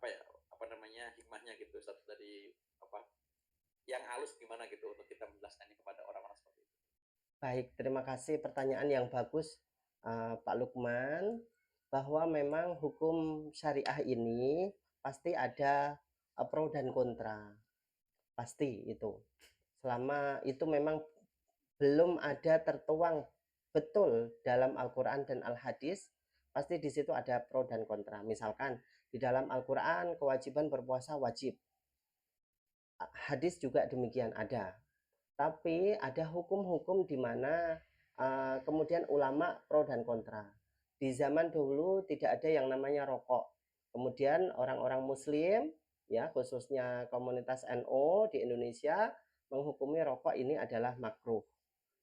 ya apa namanya hikmahnya gitu Ustaz, dari apa yang halus gimana gitu untuk kita menjelaskannya kepada orang-orang seperti itu. Baik, terima kasih pertanyaan yang bagus, Pak Lukman, bahwa memang hukum syariah ini pasti ada pro dan kontra, pasti itu. Selama itu memang belum ada tertuang betul dalam Al-Quran dan Al-Hadis, pasti di situ ada pro dan kontra. Misalkan di dalam Al-Quran kewajiban berpuasa wajib, hadis juga demikian ada. Tapi ada hukum-hukum di mana kemudian ulama pro dan kontra. Di zaman dulu tidak ada yang namanya rokok. Kemudian orang-orang Muslim, ya khususnya komunitas NU di Indonesia menghukumi rokok ini adalah makruh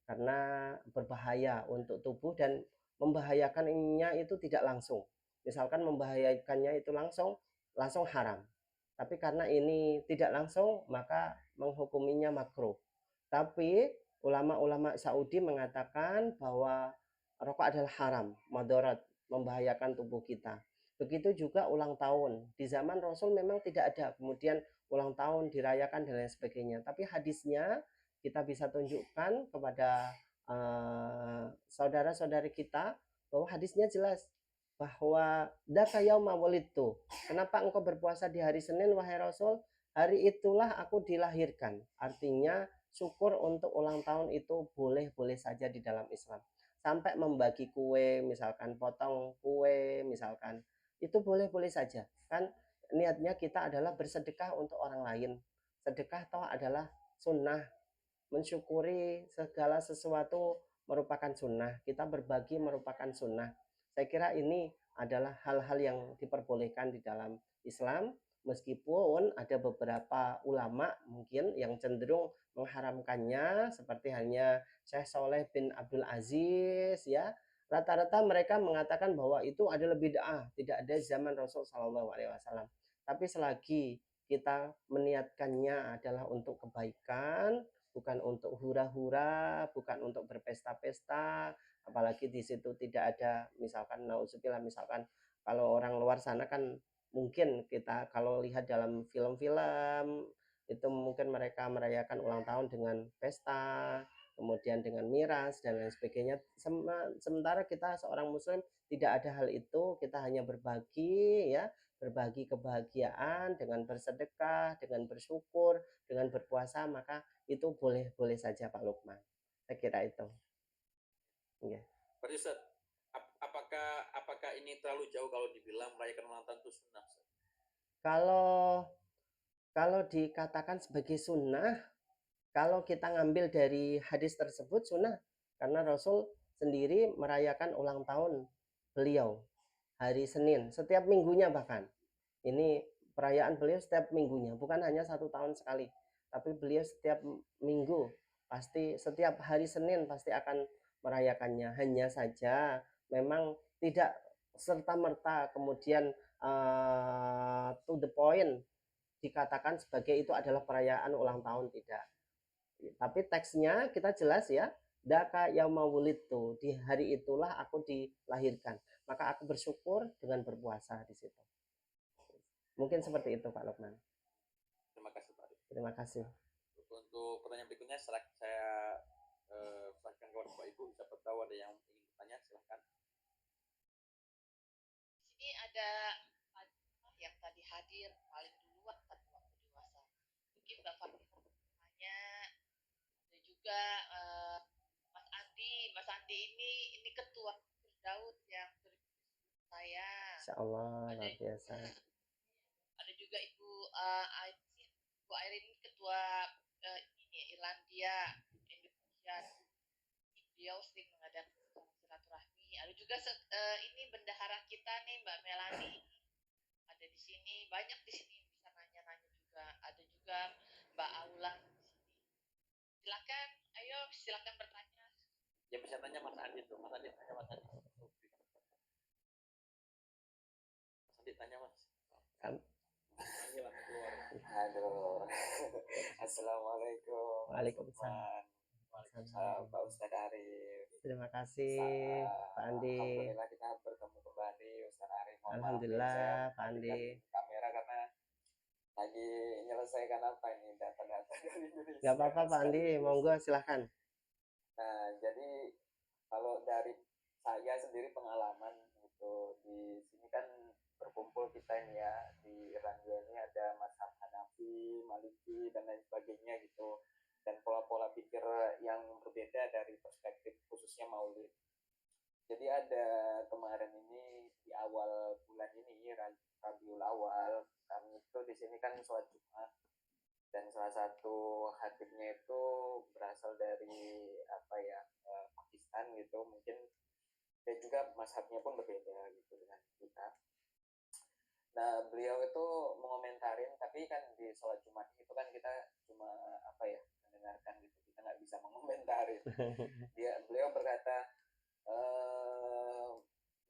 karena berbahaya untuk tubuh dan membahayakannya itu tidak langsung. Misalkan membahayakannya itu langsung haram. Tapi karena ini tidak langsung maka menghukuminya makruh. Tapi ulama-ulama Saudi mengatakan bahwa rokok adalah haram, madarat, membahayakan tubuh kita. Begitu juga ulang tahun. Di zaman Rasul memang tidak ada kemudian ulang tahun dirayakan dan lain sebagainya. Tapi hadisnya kita bisa tunjukkan kepada saudara-saudari kita bahwa hadisnya jelas bahwa daka yauma walidtu. Kenapa engkau berpuasa di hari Senin wahai Rasul? Hari itulah aku dilahirkan. Artinya syukur untuk ulang tahun itu boleh-boleh saja di dalam Islam. Sampai membagi kue, misalkan potong kue, misalkan itu boleh-boleh saja. Kan niatnya kita adalah bersedekah untuk orang lain. Sedekah toh adalah sunnah. Mensyukuri segala sesuatu merupakan sunnah. Kita berbagi merupakan sunnah. Saya kira ini adalah hal-hal yang diperbolehkan di dalam Islam, meskipun ada beberapa ulama mungkin yang cenderung mengharamkannya, seperti halnya Syekh Soleh bin Abdul Aziz, ya. Rata-rata mereka mengatakan bahwa itu adalah bid'ah, tidak ada zaman Rasul Shallallahu Alaihi Wasallam. Tapi selagi kita meniatkannya adalah untuk kebaikan, bukan untuk hura-hura, bukan untuk berpesta-pesta, apalagi di situ tidak ada misalkan nauzubillah, misalkan kalau orang luar sana kan mungkin kita kalau lihat dalam film-film itu mungkin mereka merayakan ulang tahun dengan pesta, kemudian dengan miras dan lain sebagainya. Sementara kita seorang muslim tidak ada hal itu, kita hanya berbagi, ya, berbagi kebahagiaan dengan bersedekah, dengan bersyukur, dengan berpuasa, maka itu boleh-boleh saja Pak Lukman. Saya kira itu. Ya. Berarti Ustaz, apakah ini terlalu jauh kalau dibilang merayakan ulang tahun itu sunnah? Kalau kalau dikatakan sebagai sunnah, kalau kita ngambil dari hadis tersebut sunnah, karena Rasul sendiri merayakan ulang tahun beliau hari Senin, setiap minggunya bahkan. Ini perayaan beliau setiap minggunya, bukan hanya 1 tahun sekali, tapi beliau setiap minggu, pasti setiap hari Senin pasti akan merayakannya. Hanya saja memang tidak serta-merta kemudian to the point dikatakan sebagai itu adalah perayaan ulang tahun, tidak. Tapi teksnya kita jelas ya, daka yauma wulidtu, di hari itulah aku dilahirkan. Maka aku bersyukur dengan berpuasa di situ. Mungkin seperti itu Pak Lukman. Terima kasih Pak Arif. Terima kasih. Untuk pertanyaan berikutnya saya serahkan kepada Bapak Ibu. Siapa tahu ada yang ingin bertanya, silahkan. Di sini ada yang tadi hadir paling duluan kan waktu dewasa. Mungkin Mbak Fatima tanya, ada juga Mas Andi. Mas Andi ini ketua Firdaus yang saya. Insya Allah luar biasa. Ada juga Ibu Airin ketua ini Irlandia Indonesia. Beliau sering mengadakan silaturahmi. Ada juga ini bendahara kita nih Mbak Melani ada di sini. Banyak di sini bisa nanya-nanya juga. Ada juga Mbak Aula di sini. Silakan, ayo silakan bertanya. Yang bisa tanya Mas Andi tuh, Mas Andi tanya Mas Andi. Mas Andi tanya Mas. Kan? Aduh. Assalamualaikum. Waalaikumsalam. Waalaikumsalam Pak Ustadz Arif. Terima kasih Pak Andi. Alhamdulillah kita bertemu kembali Ustadz Arif. Alhamdulillah Pak Andi. Kamera karena lagi menyelesaikan apa ini data-data dari Indonesia. Gak apa-apa Pak Andi, monggo silahkan. Nah, jadi kalau dari saya sendiri pengalaman gitu di sini kan berkumpul kita ini ya di Irlandia ini ada mazhab Hanafi, Maliki dan lain sebagainya gitu dan pola-pola pikir yang berbeda dari perspektif khususnya Maulid. Jadi ada kemarin ini di awal bulan ini Rabiul Awal kami itu di sini kan sholat Jumat dan salah satu khatibnya itu berasal dari apa ya Pakistan gitu mungkin dan juga mazhabnya pun berbeda gitu dengan kita. Nah beliau itu mengomentarin tapi kan di sholat Jumat itu kan kita cuma apa ya mendengarkan gitu kita nggak bisa mengomentarin. Beliau berkata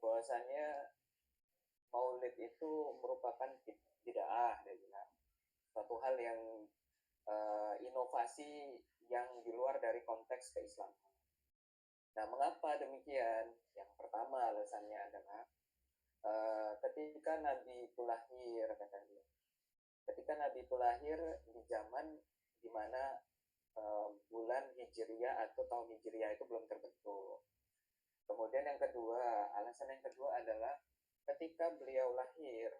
bahwasannya Maulid itu merupakan bid'ah dia bilang suatu hal yang inovasi yang di luar dari konteks keislaman. Nah, mengapa demikian? Yang pertama alasannya adalah ketika Nabi itu lahir, kata dia. Ketika Nabi itu lahir di zaman di mana bulan Hijriyah atau tahun Hijriyah itu belum terbentuk. Kemudian yang kedua, alasan yang kedua adalah ketika beliau lahir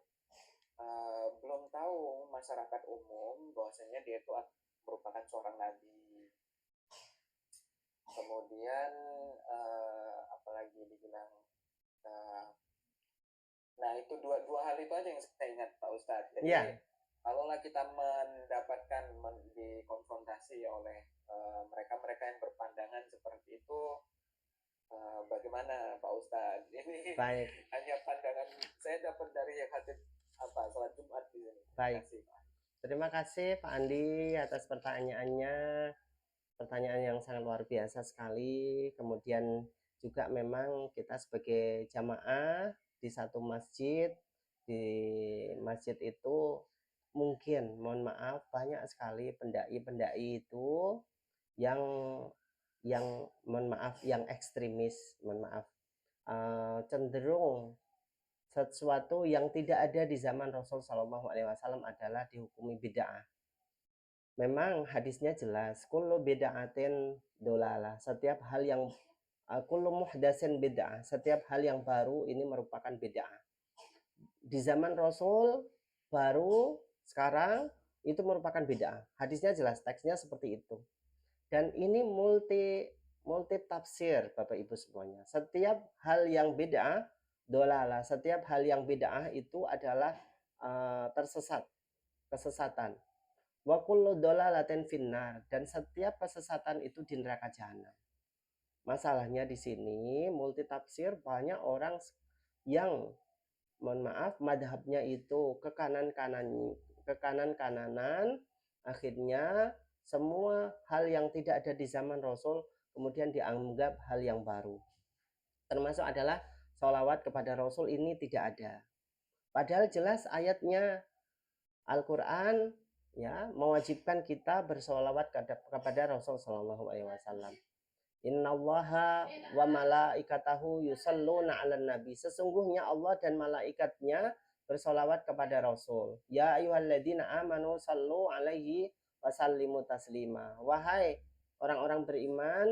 belum tahu masyarakat umum bahwasanya dia itu merupakan seorang nabi. Kemudian apalagi dibilang nah itu dua hal itu aja yang saya ingat Pak Ustadz. Jadi kalaulah kita mendapatkan dikonfrontasi oleh mereka-mereka yang berpandangan seperti itu bagaimana Pak Ustadz? Ini baik. Hanya pandangan saya dapat dari yang khatib apa sholat Jumat di sini. Baik. Terima kasih Pak Andi atas pertanyaannya. Pertanyaan yang sangat luar biasa sekali. Kemudian juga memang kita sebagai jamaah di satu masjid, di masjid itu mungkin mohon maaf banyak sekali pendai-pendai itu yang mohon maaf yang ekstremis, mohon maaf cenderung sesuatu yang tidak ada di zaman Rasul Shallallahu Alaihi Wasallam adalah dihukumi bid'ah. Memang hadisnya jelas, kullu bid'atin dolalah. Setiap hal yang kullu muhdatsin bid'ah, setiap hal yang baru ini merupakan bid'ah. Di zaman Rasul baru sekarang itu merupakan bid'ah. Hadisnya jelas, teksnya seperti itu. Dan ini multi tafsir Bapak Ibu semuanya. Setiap hal yang bid'ah dolalah, setiap hal yang bid'ah itu adalah tersesat, kesesatan. Wa kullu dolalatin finnar, dan setiap kesesatan itu di neraka jahanam. Masalahnya di sini multi tafsir, banyak orang yang mohon maaf madhabnya itu ke kanan-kananan, akhirnya semua hal yang tidak ada di zaman Rasul kemudian dianggap hal yang baru. Termasuk adalah sholawat kepada Rasul ini tidak ada. Padahal jelas ayatnya Al-Quran ya mewajibkan kita bersolawat kepada Rasul Shallallahu Alaihi Wasallam. Innallaha wa malaikatahu yusalluna 'alan nabi. Sesungguhnya Allah dan malaikatnya bersolawat kepada Rasul. Ya ayyuhalladzina amanu sallu 'alaihi wa sallimu taslima. Wahai orang-orang beriman,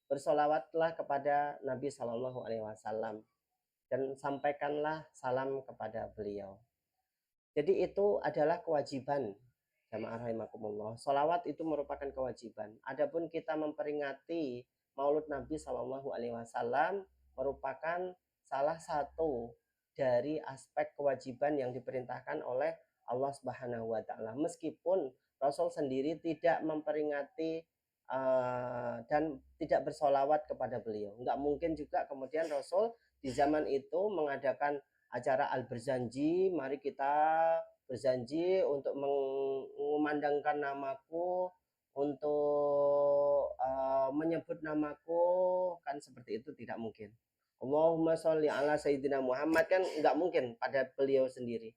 bersolawatlah kepada Nabi Shallallahu Alaihi Wasallam dan sampaikanlah salam kepada beliau. Jadi itu adalah kewajiban jamaah rahimakumullah. Solawat itu merupakan kewajiban. Adapun kita memperingati Maulud Nabi Shallallahu Alaihi Wasallam merupakan salah satu dari aspek kewajiban yang diperintahkan oleh Allah Subhanahu Wa Taala. Meskipun Rasul sendiri tidak memperingati dan tidak bersolawat kepada beliau. Enggak mungkin juga kemudian Rasul di zaman itu mengadakan acara al-berjanji, mari kita berjanji untuk mengumandangkan namaku, untuk menyebut namaku, kan seperti itu tidak mungkin. Allahumma sholli ala sayyidina Muhammad kan nggak mungkin pada beliau sendiri.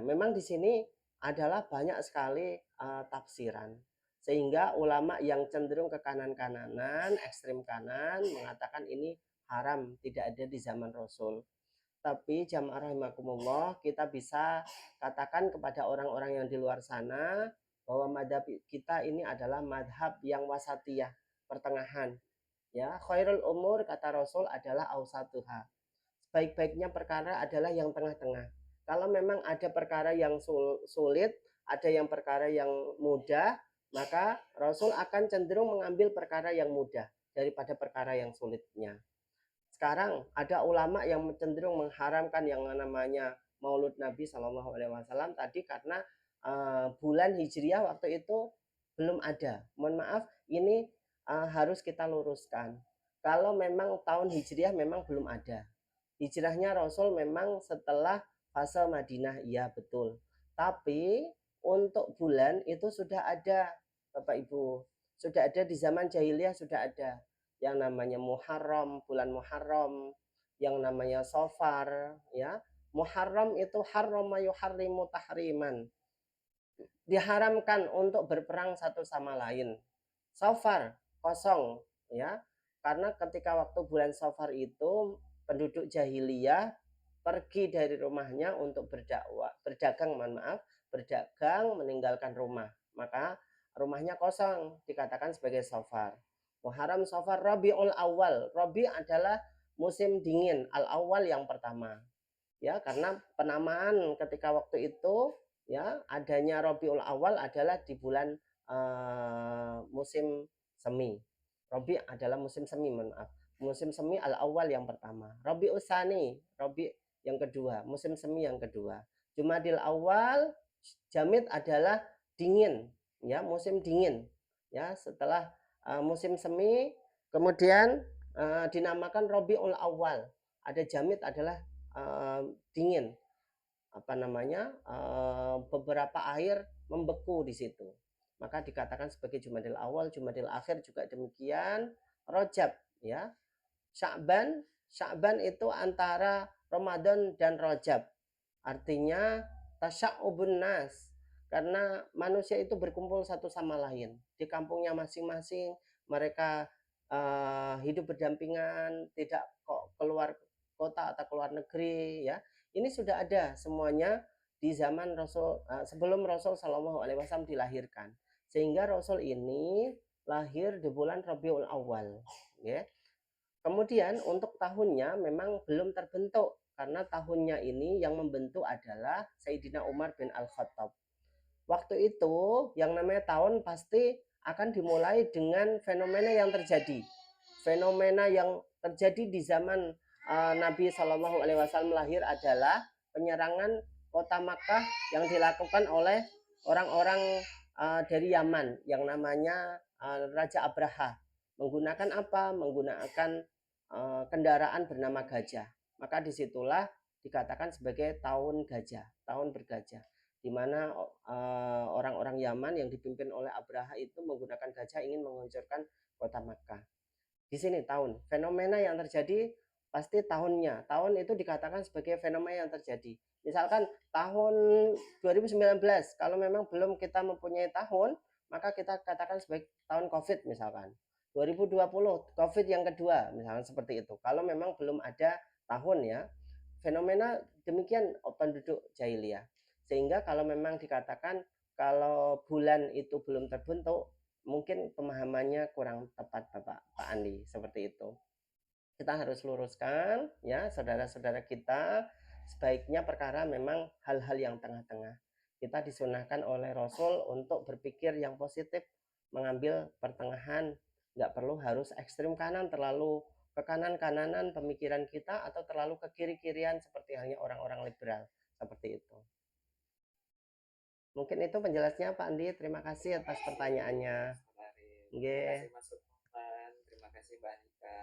Memang di sini adalah banyak sekali tafsiran, sehingga ulama yang cenderung ke kanan-kananan, ekstrem kanan mengatakan ini haram, tidak ada di zaman Rasul. Tapi jamaah rahimakumullah, kita bisa katakan kepada orang-orang yang di luar sana bahwa madhab kita ini adalah madhab yang wasatiyah, pertengahan. Ya, khairul umur kata Rasul adalah ausatuha. Sebaik-baiknya perkara adalah yang tengah-tengah. Kalau memang ada perkara yang sulit, ada yang perkara yang mudah, maka Rasul akan cenderung mengambil perkara yang mudah daripada perkara yang sulitnya. Sekarang ada ulama yang cenderung mengharamkan yang namanya Maulud Nabi Shallallahu Alaihi Wasallam tadi karena bulan Hijriah waktu itu belum ada. Mohon maaf, ini harus kita luruskan. Kalau memang tahun Hijriah memang belum ada. Hijrahnya Rasul memang setelah fase Madinah, iya betul. Tapi untuk bulan itu sudah ada, Bapak Ibu. Sudah ada di zaman jahiliyah, sudah ada yang namanya Muharram, bulan Muharram, yang namanya Safar, ya. Muharram itu harrama yuharrimu tahriman. Diharamkan untuk berperang satu sama lain. Safar kosong, ya. Karena ketika waktu bulan Safar itu penduduk jahiliyah pergi dari rumahnya untuk berdagang, berdagang meninggalkan rumah. Maka rumahnya kosong, dikatakan sebagai Safar. Muharram, Safar, Rabiul Awal. Rabi adalah musim dingin, Al-Awal yang pertama. Ya, karena penamaan ketika waktu itu ya adanya Rabiul Awal adalah di bulan musim semi. Rabi adalah musim semi, maaf. Musim semi Al-Awal yang pertama. Rabiul Tsani, Rabi yang kedua, musim semi yang kedua. Jumadil Awal, Jamid adalah dingin, ya, musim dingin. Ya, setelah musim semi kemudian dinamakan Rabiul Awal. Ada Jamid adalah dingin, apa namanya, beberapa air membeku di situ, maka dikatakan sebagai Jumadil Awal. Jumadil Akhir juga demikian. Rajab, ya, Sya'ban itu antara Ramadan dan Rajab, artinya tasya'ubun nas, karena manusia itu berkumpul satu sama lain di kampungnya masing-masing. Mereka hidup berdampingan, tidak kok keluar kota atau keluar negeri, ya. Ini sudah ada semuanya di zaman Rasul, sebelum Rasul Shallallahu Alaihi Wasallam dilahirkan, sehingga Rasul ini lahir di bulan Rabiul Awal, ya. Kemudian untuk tahunnya memang belum terbentuk, karena tahunnya ini yang membentuk adalah Sayyidina Umar bin Al-Khattab. Waktu itu yang namanya tahun pasti akan dimulai dengan fenomena yang terjadi. Fenomena yang terjadi di zaman Nabi Shallallahu Alaihi Wasallam lahir adalah penyerangan kota Makkah yang dilakukan oleh orang-orang dari Yaman yang namanya Raja Abraha. Menggunakan apa? Menggunakan kendaraan bernama gajah. Maka disitulah dikatakan sebagai tahun gajah, tahun bergajah, di mana orang-orang Yaman yang dipimpin oleh Abraha itu menggunakan gajah ingin menghancurkan kota Makkah. Di sini tahun, fenomena yang terjadi pasti tahunnya. Tahun itu dikatakan sebagai fenomena yang terjadi. Misalkan tahun 2019, kalau memang belum kita mempunyai tahun, maka kita katakan sebagai tahun COVID misalkan. 2020 COVID yang kedua, misalkan seperti itu. Kalau memang belum ada tahun ya. Fenomena demikian penduduk jahiliyah. Sehingga kalau memang dikatakan kalau bulan itu belum terbentuk, mungkin pemahamannya kurang tepat Pak Andi, seperti itu. Kita harus luruskan ya saudara-saudara kita, sebaiknya perkara memang hal-hal yang tengah-tengah. Kita disunahkan oleh Rasul untuk berpikir yang positif, mengambil pertengahan, nggak perlu harus ekstrim kanan, terlalu ke kanan-kananan pemikiran kita, atau terlalu ke kiri-kirian seperti halnya orang-orang liberal seperti itu. Mungkin itu penjelasnya Pak Andi. Terima kasih atas pertanyaannya. Terima kasih Mas Lukman, terima kasih Mbak Anika.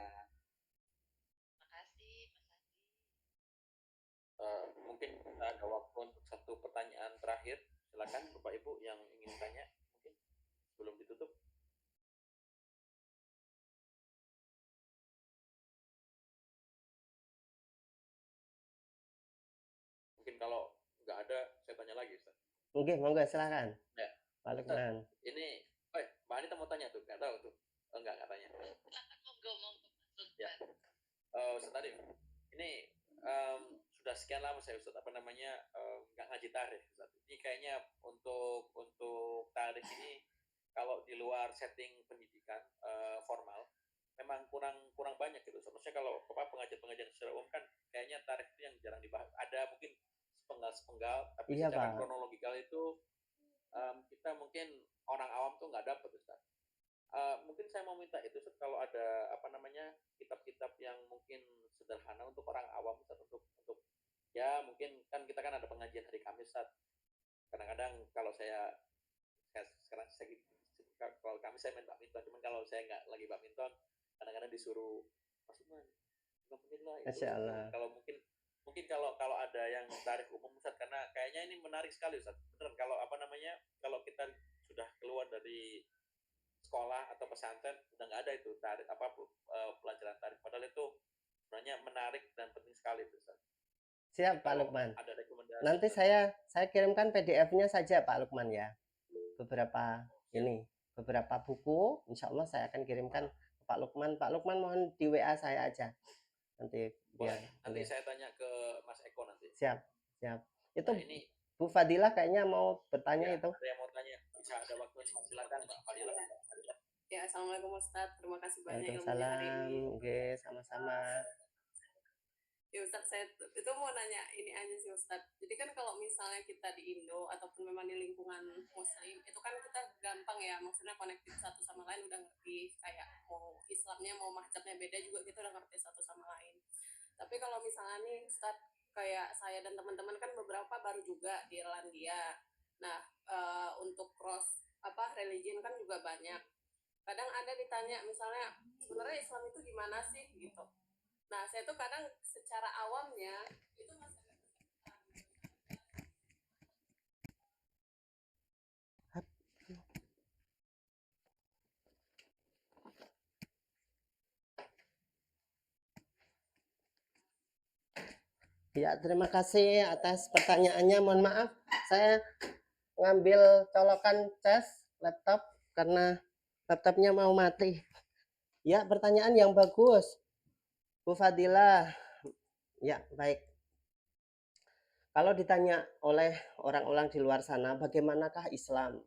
Mungkin kita ada waktu untuk satu pertanyaan terakhir. Silakan Bapak Ibu yang ingin tanya, mungkin sebelum ditutup. Mungkin kalau nggak ada, saya tanya lagi, Ustaz. Oke, monggo silakan. Ya. Pak Lukman. Ini, Mbak Anita mau tanya tuh, nggak tahu tuh. Enggak tanya. Ya. Ustaz Arif, ini sudah sekian lama saya Ustaz nggak ngaji tarikh Ustaz. Ini kayaknya untuk tarikh ini kalau di luar setting pendidikan formal memang kurang banyak gitu. Seharusnya kalau pengajian secara umum kan kayaknya tarikh itu yang jarang dibahas. Ada mungkin sepenggal, tapi Iya, secara Pak. kronologikal itu kita mungkin orang awam tuh nggak dapat Ustaz. Mungkin saya mau minta itu Ustaz, kalau ada kitab-kitab yang mungkin sederhana untuk orang awam Ustaz, untuk ya mungkin kan kita kan ada pengajian hari Kamis Ustaz. Kadang-kadang kalau sekarang kalau Kamis saya main badminton, cuman kalau saya nggak lagi badminton kadang-kadang disuruh Mas Lukman 5 menit lah itu. Kalau mungkin kalau ada yang tarik umum Ustaz, karena kayaknya ini menarik sekali Ustaz. Beneran kalau kita sudah keluar dari sekolah atau pesantren udah nggak ada itu pelajaran tarik, padahal itu sebenarnya menarik dan penting sekali itu Ustaz. Siap Pak Lukman. Ada rekomendasi. Nanti saya kirimkan PDF-nya saja Pak Lukman ya. Beberapa buku, insya Allah saya akan kirimkan ke Pak Lukman. Pak Lukman mohon di WA saya aja. Nanti nanti saya tanya ke Mas Eko nanti. Siap. Itu ini Bu Fadilah kayaknya mau bertanya ya, itu. Ada yang mau tanya, bisa ada waktu, silakan Mbak Fadilah. Ya, Assalamualaikum Ustadz, terima kasih banyak ilmunya hari ini. Oke, sama-sama. Ya Ustadz, saya itu mau nanya ini aja sih Ustadz. Jadi kan kalau misalnya kita di Indo ataupun memang di lingkungan Muslim, itu kan kita gampang ya, maksudnya connected satu sama lain, udah ngerti kayak mau Islamnya mau mazhabnya beda juga kita udah ngerti satu sama lain. Tapi kalau misalnya nih Ustadz, kayak saya dan teman-teman kan beberapa baru juga di Irlandia. Nah, untuk cross religion kan juga banyak. Kadang ada ditanya misalnya sebenarnya Islam itu gimana sih gitu. Nah, saya tuh kadang secara awamnya itu masih ya, terima kasih atas pertanyaannya. Mohon maaf, saya ngambil colokan cas laptop karena laptopnya mau mati. Ya, pertanyaan yang bagus, Bu Fadilah. Ya, baik. Kalau ditanya oleh orang-orang di luar sana, bagaimanakah Islam?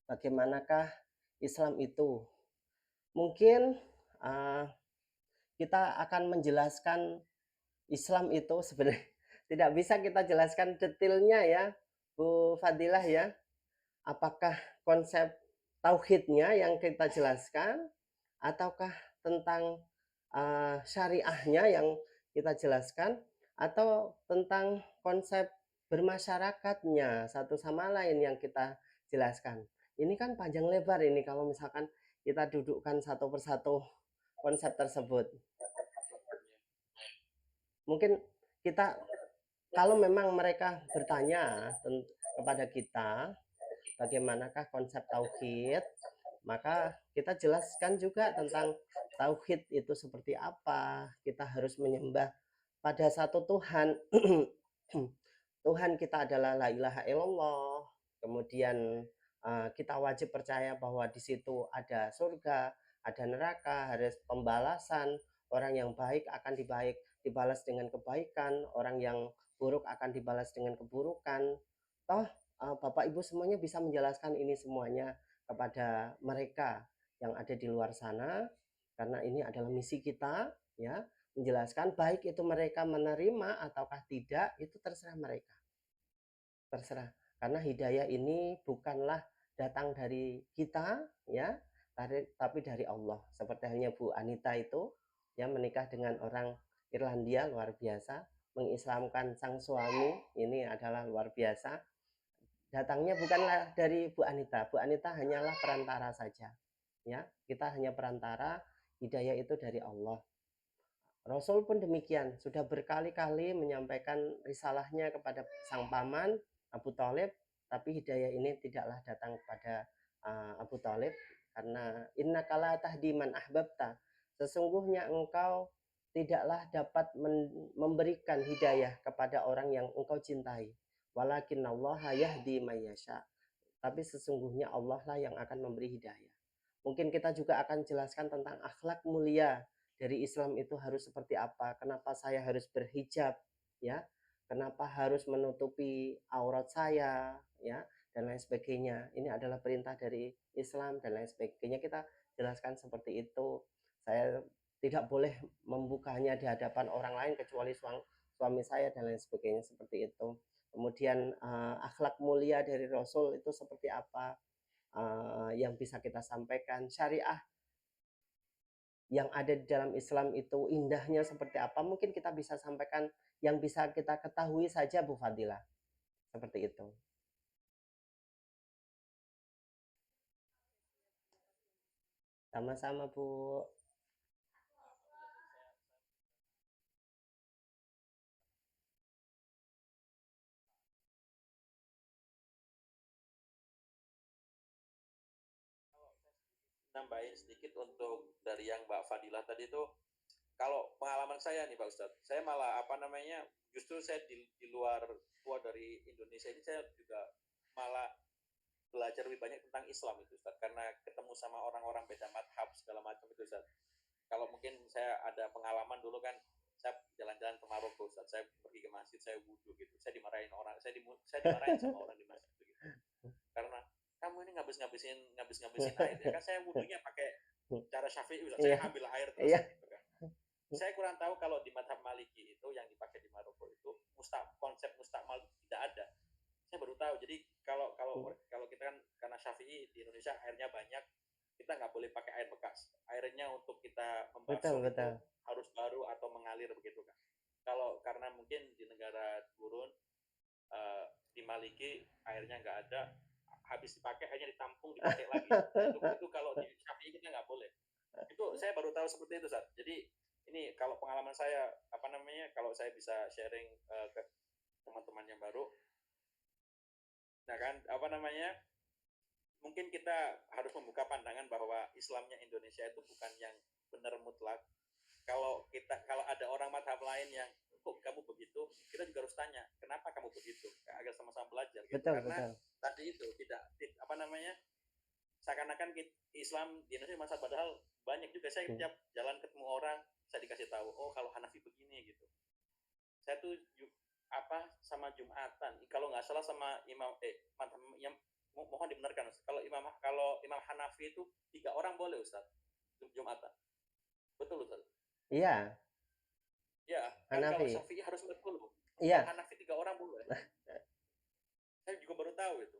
Bagaimanakah Islam itu? Mungkin kita akan menjelaskan Islam itu sebenarnya tidak bisa kita jelaskan detailnya ya, Bu Fadilah ya. Apakah konsep tauhidnya yang kita jelaskan, ataukah tentang syariahnya yang kita jelaskan, atau tentang konsep bermasyarakatnya satu sama lain yang kita jelaskan. Ini kan panjang lebar ini kalau misalkan kita dudukkan satu persatu konsep tersebut. Mungkin kita, kalau memang mereka bertanya kepada kita bagaimanakah konsep tauhid, maka kita jelaskan juga tentang tauhid itu seperti apa. Kita harus menyembah pada satu Tuhan Tuhan kita adalah la ilaha illallah, kemudian kita wajib percaya bahwa di situ ada surga, ada neraka, ada pembalasan. Orang yang baik akan dibalas dengan kebaikan, orang yang buruk akan dibalas dengan keburukan. Toh Bapak Ibu semuanya bisa menjelaskan ini semuanya kepada mereka yang ada di luar sana, karena ini adalah misi kita, ya, menjelaskan baik itu mereka menerima ataukah tidak, itu terserah mereka. Terserah. Karena hidayah ini bukanlah datang dari kita, ya, tapi dari Allah. Seperti halnya Bu Anita itu, ya, menikah dengan orang Irlandia, luar biasa, mengislamkan sang suami, ini adalah luar biasa. Datangnya bukanlah dari Bu Anita. Bu Anita hanyalah perantara saja, ya. Kita hanya perantara, hidayah itu dari Allah. Rasul pun demikian, sudah berkali-kali menyampaikan risalahnya kepada sang paman Abu Thalib, tapi hidayah ini tidaklah datang kepada Abu Thalib, karena innaka la tahdi man ahbabta, sesungguhnya engkau tidaklah dapat memberikan hidayah kepada orang yang engkau cintai, walakinallaha yahdi may yasha, tapi sesungguhnya Allah lah yang akan memberi hidayah. Mungkin kita juga akan jelaskan tentang akhlak mulia dari Islam itu harus seperti apa, kenapa saya harus berhijab, ya, kenapa harus menutupi aurat saya, ya, dan lain sebagainya. Ini adalah perintah dari Islam dan lain sebagainya. Kita jelaskan seperti itu. Saya tidak boleh membukanya di hadapan orang lain kecuali suami saya dan lain sebagainya, seperti itu. Kemudian akhlak mulia dari Rasul itu seperti apa, yang bisa kita sampaikan. Syariah yang ada di dalam Islam itu indahnya seperti apa, mungkin kita bisa sampaikan yang bisa kita ketahui saja, Bu Fadila, seperti itu. Sama-sama, Bu. Nambahin sedikit untuk dari yang Mbak Fadilah tadi itu, kalau pengalaman saya nih Pak Ustadz, saya malah justru saya di luar dari Indonesia ini saya juga malah belajar lebih banyak tentang Islam itu Ustadz, karena ketemu sama orang-orang beda madhab segala macam itu Ustadz. Kalau mungkin saya ada pengalaman dulu kan, saya jalan-jalan ke Maroko Ustadz, saya pergi ke masjid, saya wudhu gitu, saya dimarahin sama orang di masjid gitu, karena kamu ini ngabis-ngabisin air ya kan, saya wudhunya pakai cara Syafi'i Ustadz, saya ambil air terus gitu kan. Saya kurang tahu kalau di madhab Maliki itu yang dipakai di Maroko itu konsep mustakmal tidak ada. Saya baru tahu. Jadi kalau kita kan karena Syafi'i di Indonesia airnya banyak, kita nggak boleh pakai air bekas. Airnya untuk kita membasuh itu harus baru atau mengalir begitu kan. Kalau karena mungkin di negara gurun di Maliki airnya nggak ada, habis dipakai akhirnya ditampung dipakai lagi. Itu kalau di Syafi'i kita nggak boleh. Itu saya baru tahu seperti itu Sat. Jadi ini kalau pengalaman saya kalau saya bisa sharing ke teman-teman yang baru, nah kan mungkin kita harus membuka pandangan bahwa Islamnya Indonesia itu bukan yang benar mutlak. Kalau ada orang madhab lain yang kok kamu begitu, kita juga harus tanya kenapa kamu begitu, agar sama-sama belajar gitu. Karena tadi itu tidak seakan-akan Islam di Indonesia masa, padahal banyak juga saya tiap jalan ketemu orang saya dikasih tahu, oh kalau Hanafi begini gitu. Saya tuh sama Jumatan, kalau nggak salah sama imam yang mohon dibenarkan, kalau imam Hanafi itu 3 orang boleh Ustaz Jumatan, betul Ustaz? Iya. Ya, kan kalau Syafi'i harus 40. Iya. Hanafi 3 orang boleh. Saya juga baru tahu itu.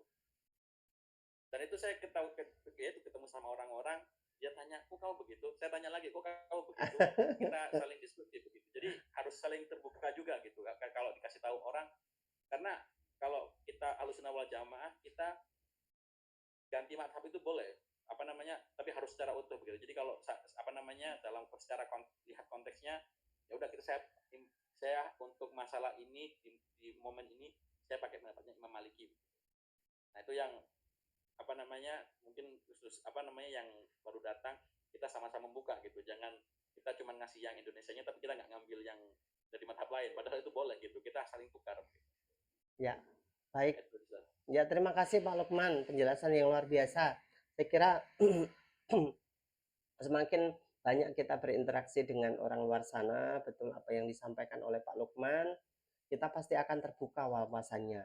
Dan itu saya ketemu sama orang-orang, dia tanya, kok kamu begitu? Saya tanya lagi, kok kamu begitu? Kita saling diskusi begitu. Jadi harus saling terbuka juga gitu. Kalau dikasih tahu orang, karena kalau kita Ahlussunnah wal Jamaah, kita ganti madhab itu boleh, tapi harus secara utuh begitu. Jadi kalau dalam secara lihat konteksnya, ya udah saya untuk masalah ini di momen ini saya pakai pendapatnya Imam Maliki. Nah itu yang mungkin khusus yang baru datang, kita sama-sama membuka gitu. Jangan kita cuma ngasih yang Indonesianya tapi kita nggak ngambil yang dari madhab lain, padahal itu boleh gitu, kita saling tukar gitu. Ya, baik. Edward. Ya, terima kasih Pak Lukman, penjelasan yang luar biasa. Saya kira semakin banyak kita berinteraksi dengan orang luar sana, betul apa yang disampaikan oleh Pak Lukman, kita pasti akan terbuka wawasannya.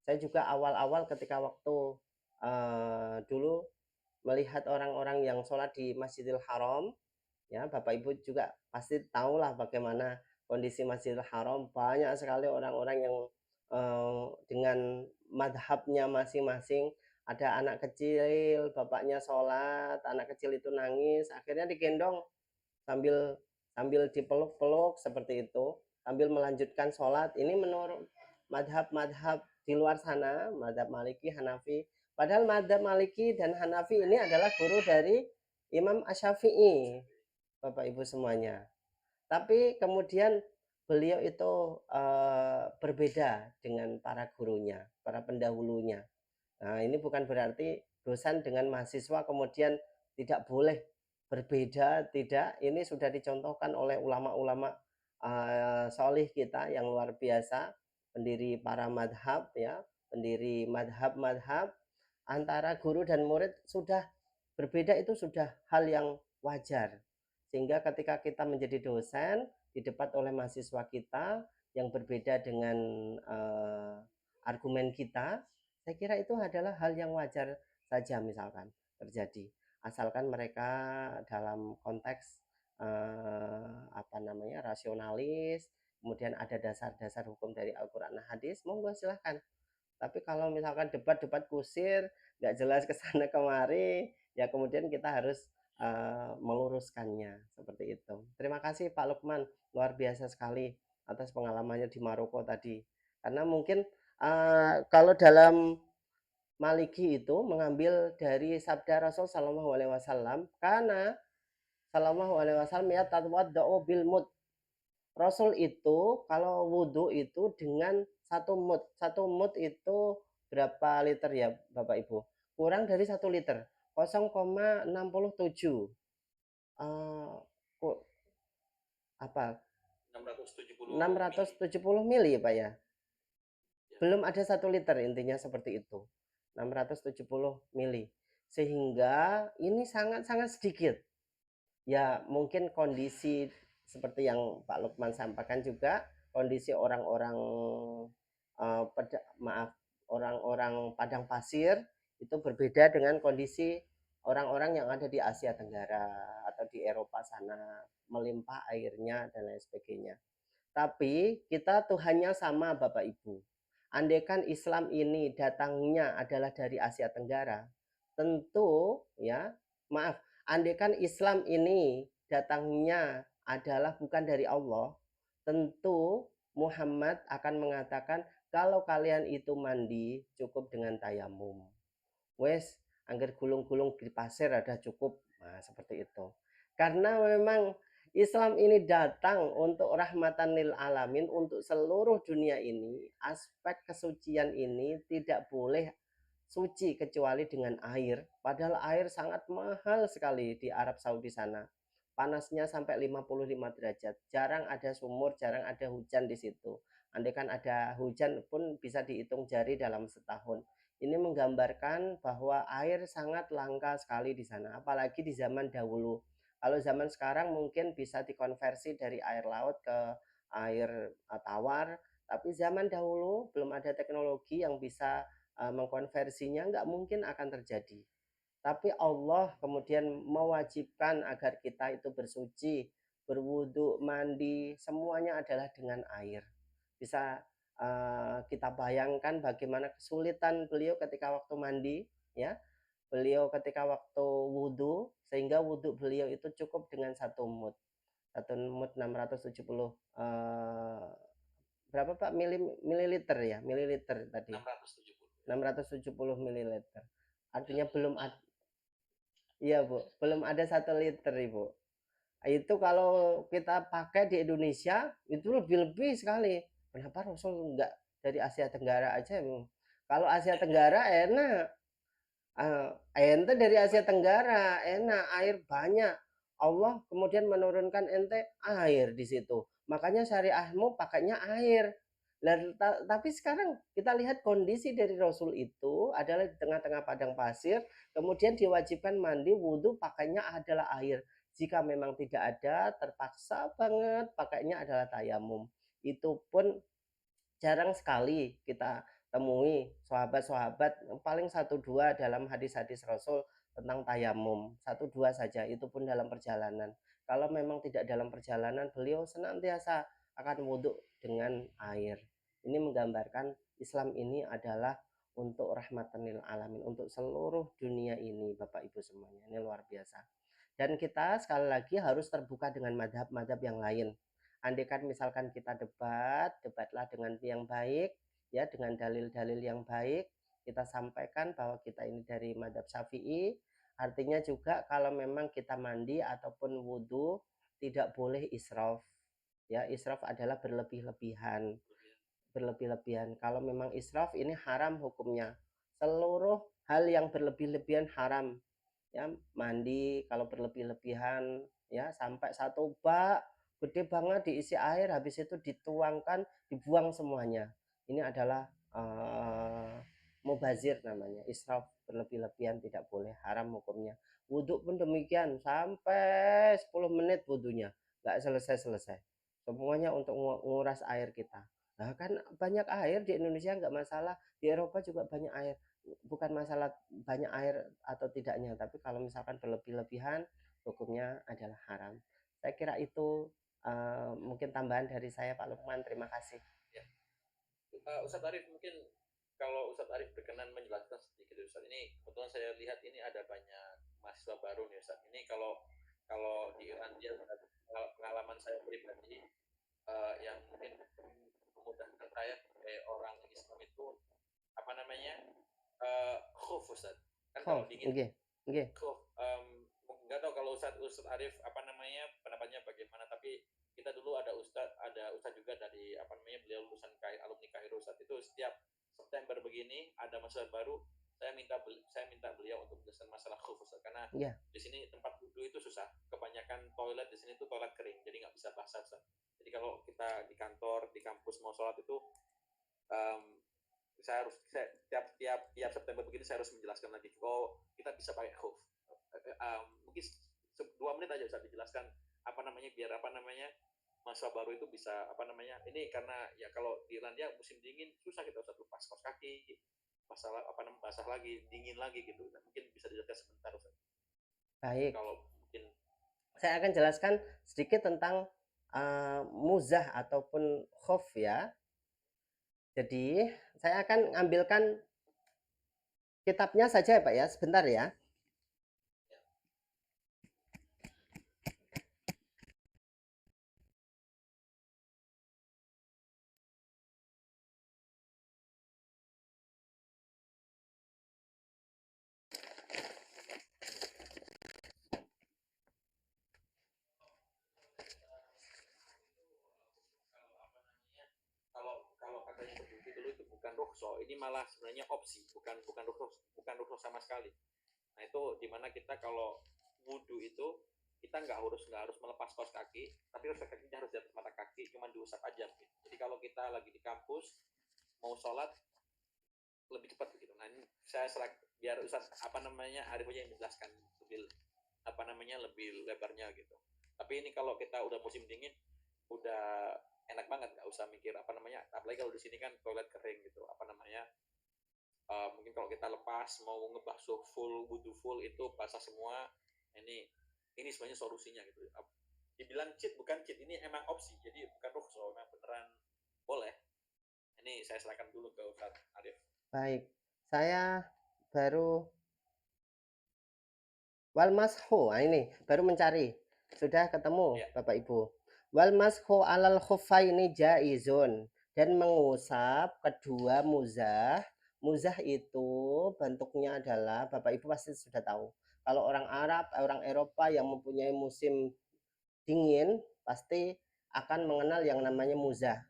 Saya juga awal-awal ketika waktu dulu melihat orang-orang yang sholat di Masjidil Haram, ya Bapak Ibu juga pasti tahulah bagaimana kondisi Masjidil Haram. Banyak sekali orang-orang yang dengan madhabnya masing-masing. Ada anak kecil, bapaknya sholat, anak kecil itu nangis, akhirnya digendong sambil sambil dipeluk-peluk seperti itu, sambil melanjutkan sholat. Ini menurut madhab-madhab di luar sana, madhab Maliki, Hanafi. Padahal madhab Maliki dan Hanafi ini adalah guru dari Imam Asy-Syafi'i, Bapak Ibu semuanya. Tapi kemudian beliau itu berbeda dengan para gurunya, para pendahulunya. Nah, ini bukan berarti dosen dengan mahasiswa kemudian tidak boleh berbeda, tidak. Ini sudah dicontohkan oleh ulama-ulama solih kita yang luar biasa, pendiri para madhab, ya, pendiri madhab-madhab. Antara guru dan murid sudah berbeda, itu sudah hal yang wajar. Sehingga ketika kita menjadi dosen didebat oleh mahasiswa kita yang berbeda dengan argumen kita, saya kira itu adalah hal yang wajar saja misalkan terjadi, asalkan mereka dalam konteks rasionalis, kemudian ada dasar-dasar hukum dari Al-Quran dan hadis, monggo silahkan. Tapi kalau misalkan debat-debat kusir, nggak jelas ke sana kemari, ya kemudian kita harus meluruskannya seperti itu. Terima kasih Pak Lukman, luar biasa sekali atas pengalamannya di Maroko tadi. Karena mungkin kalau dalam Maliki itu mengambil dari sabda Rasul Shallallahu Alaihi Wasallam, karena Shallallahu Alaihi Wasallam ya tatwaddau bil mud. Rasul itu kalau wudhu itu dengan satu mud itu berapa liter ya Bapak Ibu? Kurang dari 1 liter, 0,67 apa 670 mili Pak ya. Belum ada 1 liter, intinya seperti itu, 670 mili, sehingga ini sangat-sangat sedikit. Ya mungkin kondisi seperti yang Pak Lukman sampaikan juga, kondisi orang-orang orang-orang padang pasir itu berbeda dengan kondisi orang-orang yang ada di Asia Tenggara atau di Eropa sana, melimpah airnya dan lain sebagainya. Tapi kita Tuhannya sama Bapak Ibu. Andaikan Islam ini datangnya adalah dari Asia Tenggara, tentu ya, maaf, andaikan Islam ini datangnya adalah bukan dari Allah, tentu Muhammad akan mengatakan kalau kalian itu mandi cukup dengan tayamum. Wes, angger gulung-gulung di pasir ada cukup. Nah, seperti itu. Karena memang Islam ini datang untuk rahmatan lil alamin, untuk seluruh dunia ini. Aspek kesucian ini tidak boleh suci kecuali dengan air. Padahal air sangat mahal sekali di Arab Saudi sana. Panasnya sampai 55 derajat. Jarang ada sumur, jarang ada hujan di situ. Andaikan ada hujan pun bisa dihitung jari dalam setahun. Ini menggambarkan bahwa air sangat langka sekali di sana, apalagi di zaman dahulu. Kalau zaman sekarang mungkin bisa dikonversi dari air laut ke air tawar, tapi zaman dahulu belum ada teknologi yang bisa mengkonversinya, nggak mungkin akan terjadi. Tapi Allah kemudian mewajibkan agar kita itu bersuci, berwudu, mandi, semuanya adalah dengan air. Bisa kita bayangkan bagaimana kesulitan beliau ketika waktu mandi, ya. Beliau ketika waktu wudhu, sehingga wudhu beliau itu cukup dengan 1 mud. 1 mud 670 berapa Pak mililiter ya? Mililiter tadi. 670 mililiter. Artinya belum ada. Iya Bu, belum ada 1 liter Ibu. Itu kalau kita pakai di Indonesia itu lebih-lebih sekali. Kenapa Rasul enggak dari Asia Tenggara aja? Kalau Asia Tenggara enak, ente dari Asia Tenggara enak, air banyak. Allah kemudian menurunkan ente air di situ. Makanya syariahmu pakainya air. Tapi sekarang kita lihat kondisi dari Rasul itu adalah di tengah-tengah padang pasir, kemudian diwajibkan mandi, wudhu pakainya adalah air. Jika memang tidak ada, terpaksa banget pakainya adalah tayamum. Itu pun jarang sekali kita temui sahabat-sahabat, paling satu dua dalam hadis-hadis Rasul tentang tayamum, satu dua saja, itu pun dalam perjalanan. Kalau memang tidak dalam perjalanan, beliau senantiasa akan wudhu dengan air. Ini menggambarkan Islam ini adalah untuk rahmatan lil alamin, untuk seluruh dunia ini, Bapak Ibu semuanya. Ini luar biasa. Dan kita sekali lagi harus terbuka dengan madhab-madhab yang lain. Andaikan misalkan kita debatlah dengan yang baik, ya, dengan dalil-dalil yang baik. Kita sampaikan bahwa kita ini dari madhab Syafi'i. Artinya juga kalau memang kita mandi ataupun wudhu tidak boleh israf. Ya, israf adalah berlebih-lebihan. Kalau memang israf ini haram hukumnya. Seluruh hal yang berlebih-lebihan haram. Ya, mandi kalau berlebih-lebihan, ya, sampai satu bak gede banget diisi air, habis itu dituangkan, dibuang semuanya. Ini adalah mubazir namanya, israf, berlebih-lebihan tidak boleh, haram hukumnya. Wudhu pun demikian, sampai 10 menit wudhunya nggak selesai-selesai, semuanya untuk nguras air kita. Nah, kan banyak air di Indonesia nggak masalah, di Eropa juga banyak air, bukan masalah banyak air atau tidaknya, tapi kalau misalkan berlebih-lebihan hukumnya adalah haram. Saya kira itu mungkin tambahan dari saya, Pak Lukman. Terima kasih. Ya. Ustadz Arif, mungkin kalau Ustadz Arif berkenan menjelaskan sedikit, Ustadz. Ini kebetulan saya lihat ini ada banyak mahasiswa baru nih, Ustadz. Ini kalau di Irlandia, pengalaman saya pribadi yang mungkin memudahkan saya sebagai orang Islam itu apa namanya, khuf, Ustadz. Kan kalau dingin, khuf. Nggak tahu kalau Ustadz Arif apa namanya pendapatnya bagaimana, tapi kita dulu ada Ustadz juga dari apa namanya, beliau lulusan alumni Kairo, Ustadz. Itu setiap September begini ada mahasiswa baru, saya minta beliau untuk menjelaskan masalah khuf, Ustadz, karena di sini tempat wudhu itu susah, kebanyakan toilet di sini tuh toilet kering, jadi nggak bisa basah, Ustadz. Jadi kalau kita di kantor, di kampus mau sholat itu saya tiap September begini saya harus menjelaskan lagi, kita bisa pakai khuf. Mungkin 2 menit aja bisa dijelaskan apa namanya, biar apa namanya mahasiswa baru itu bisa apa namanya, ini karena ya kalau di Irlandia musim dingin susah kita usah lepas kaos kaki, masalah apa namanya, basah lagi, dingin lagi gitu. Nah, mungkin bisa dijelaskan sebentar, Ustaz. Baik. Kalau mungkin saya akan jelaskan sedikit tentang muzah ataupun khuf, ya. Jadi saya akan ambilkan kitabnya saja ya Pak ya, sebentar ya. kalau katanya begitu dulu itu bukan rukhsah, ini malah sebenarnya opsi, bukan rukhsah sama sekali. Nah, itu dimana kita kalau wudhu itu kita nggak harus melepas kaos kaki, tapi kaos kakinya harus di atas mata kaki, cuma diusap aja gitu. Jadi kalau kita lagi di kampus mau sholat lebih cepat begitu. Nah, ini saya biar Ustaz apa namanya Arif aja yang menjelaskan lebih apa namanya lebih lebarnya gitu. Tapi ini kalau kita udah musim dingin udah enak banget, nggak usah mikir apa namanya, apalagi kalau di sini kan toilet kering gitu, apa namanya, mungkin kalau kita lepas mau ngebasuh full, wudhu full itu basah semua. Ini sebenarnya solusinya gitu. Dibilang cheat bukan cheat, ini emang opsi, jadi bukan rukhsah, memang beneran boleh. Ini saya serahkan dulu ke Ustaz Arif. Baik, saya baru wal mashu, nah ini baru mencari, sudah ketemu ya. Bapak Ibu. Wal mashu alal khuffaini jaizun, dan mengusap kedua muzah. Muzah itu bentuknya adalah, Bapak Ibu pasti sudah tahu, kalau orang Arab, orang Eropa yang mempunyai musim dingin pasti akan mengenal yang namanya muzah,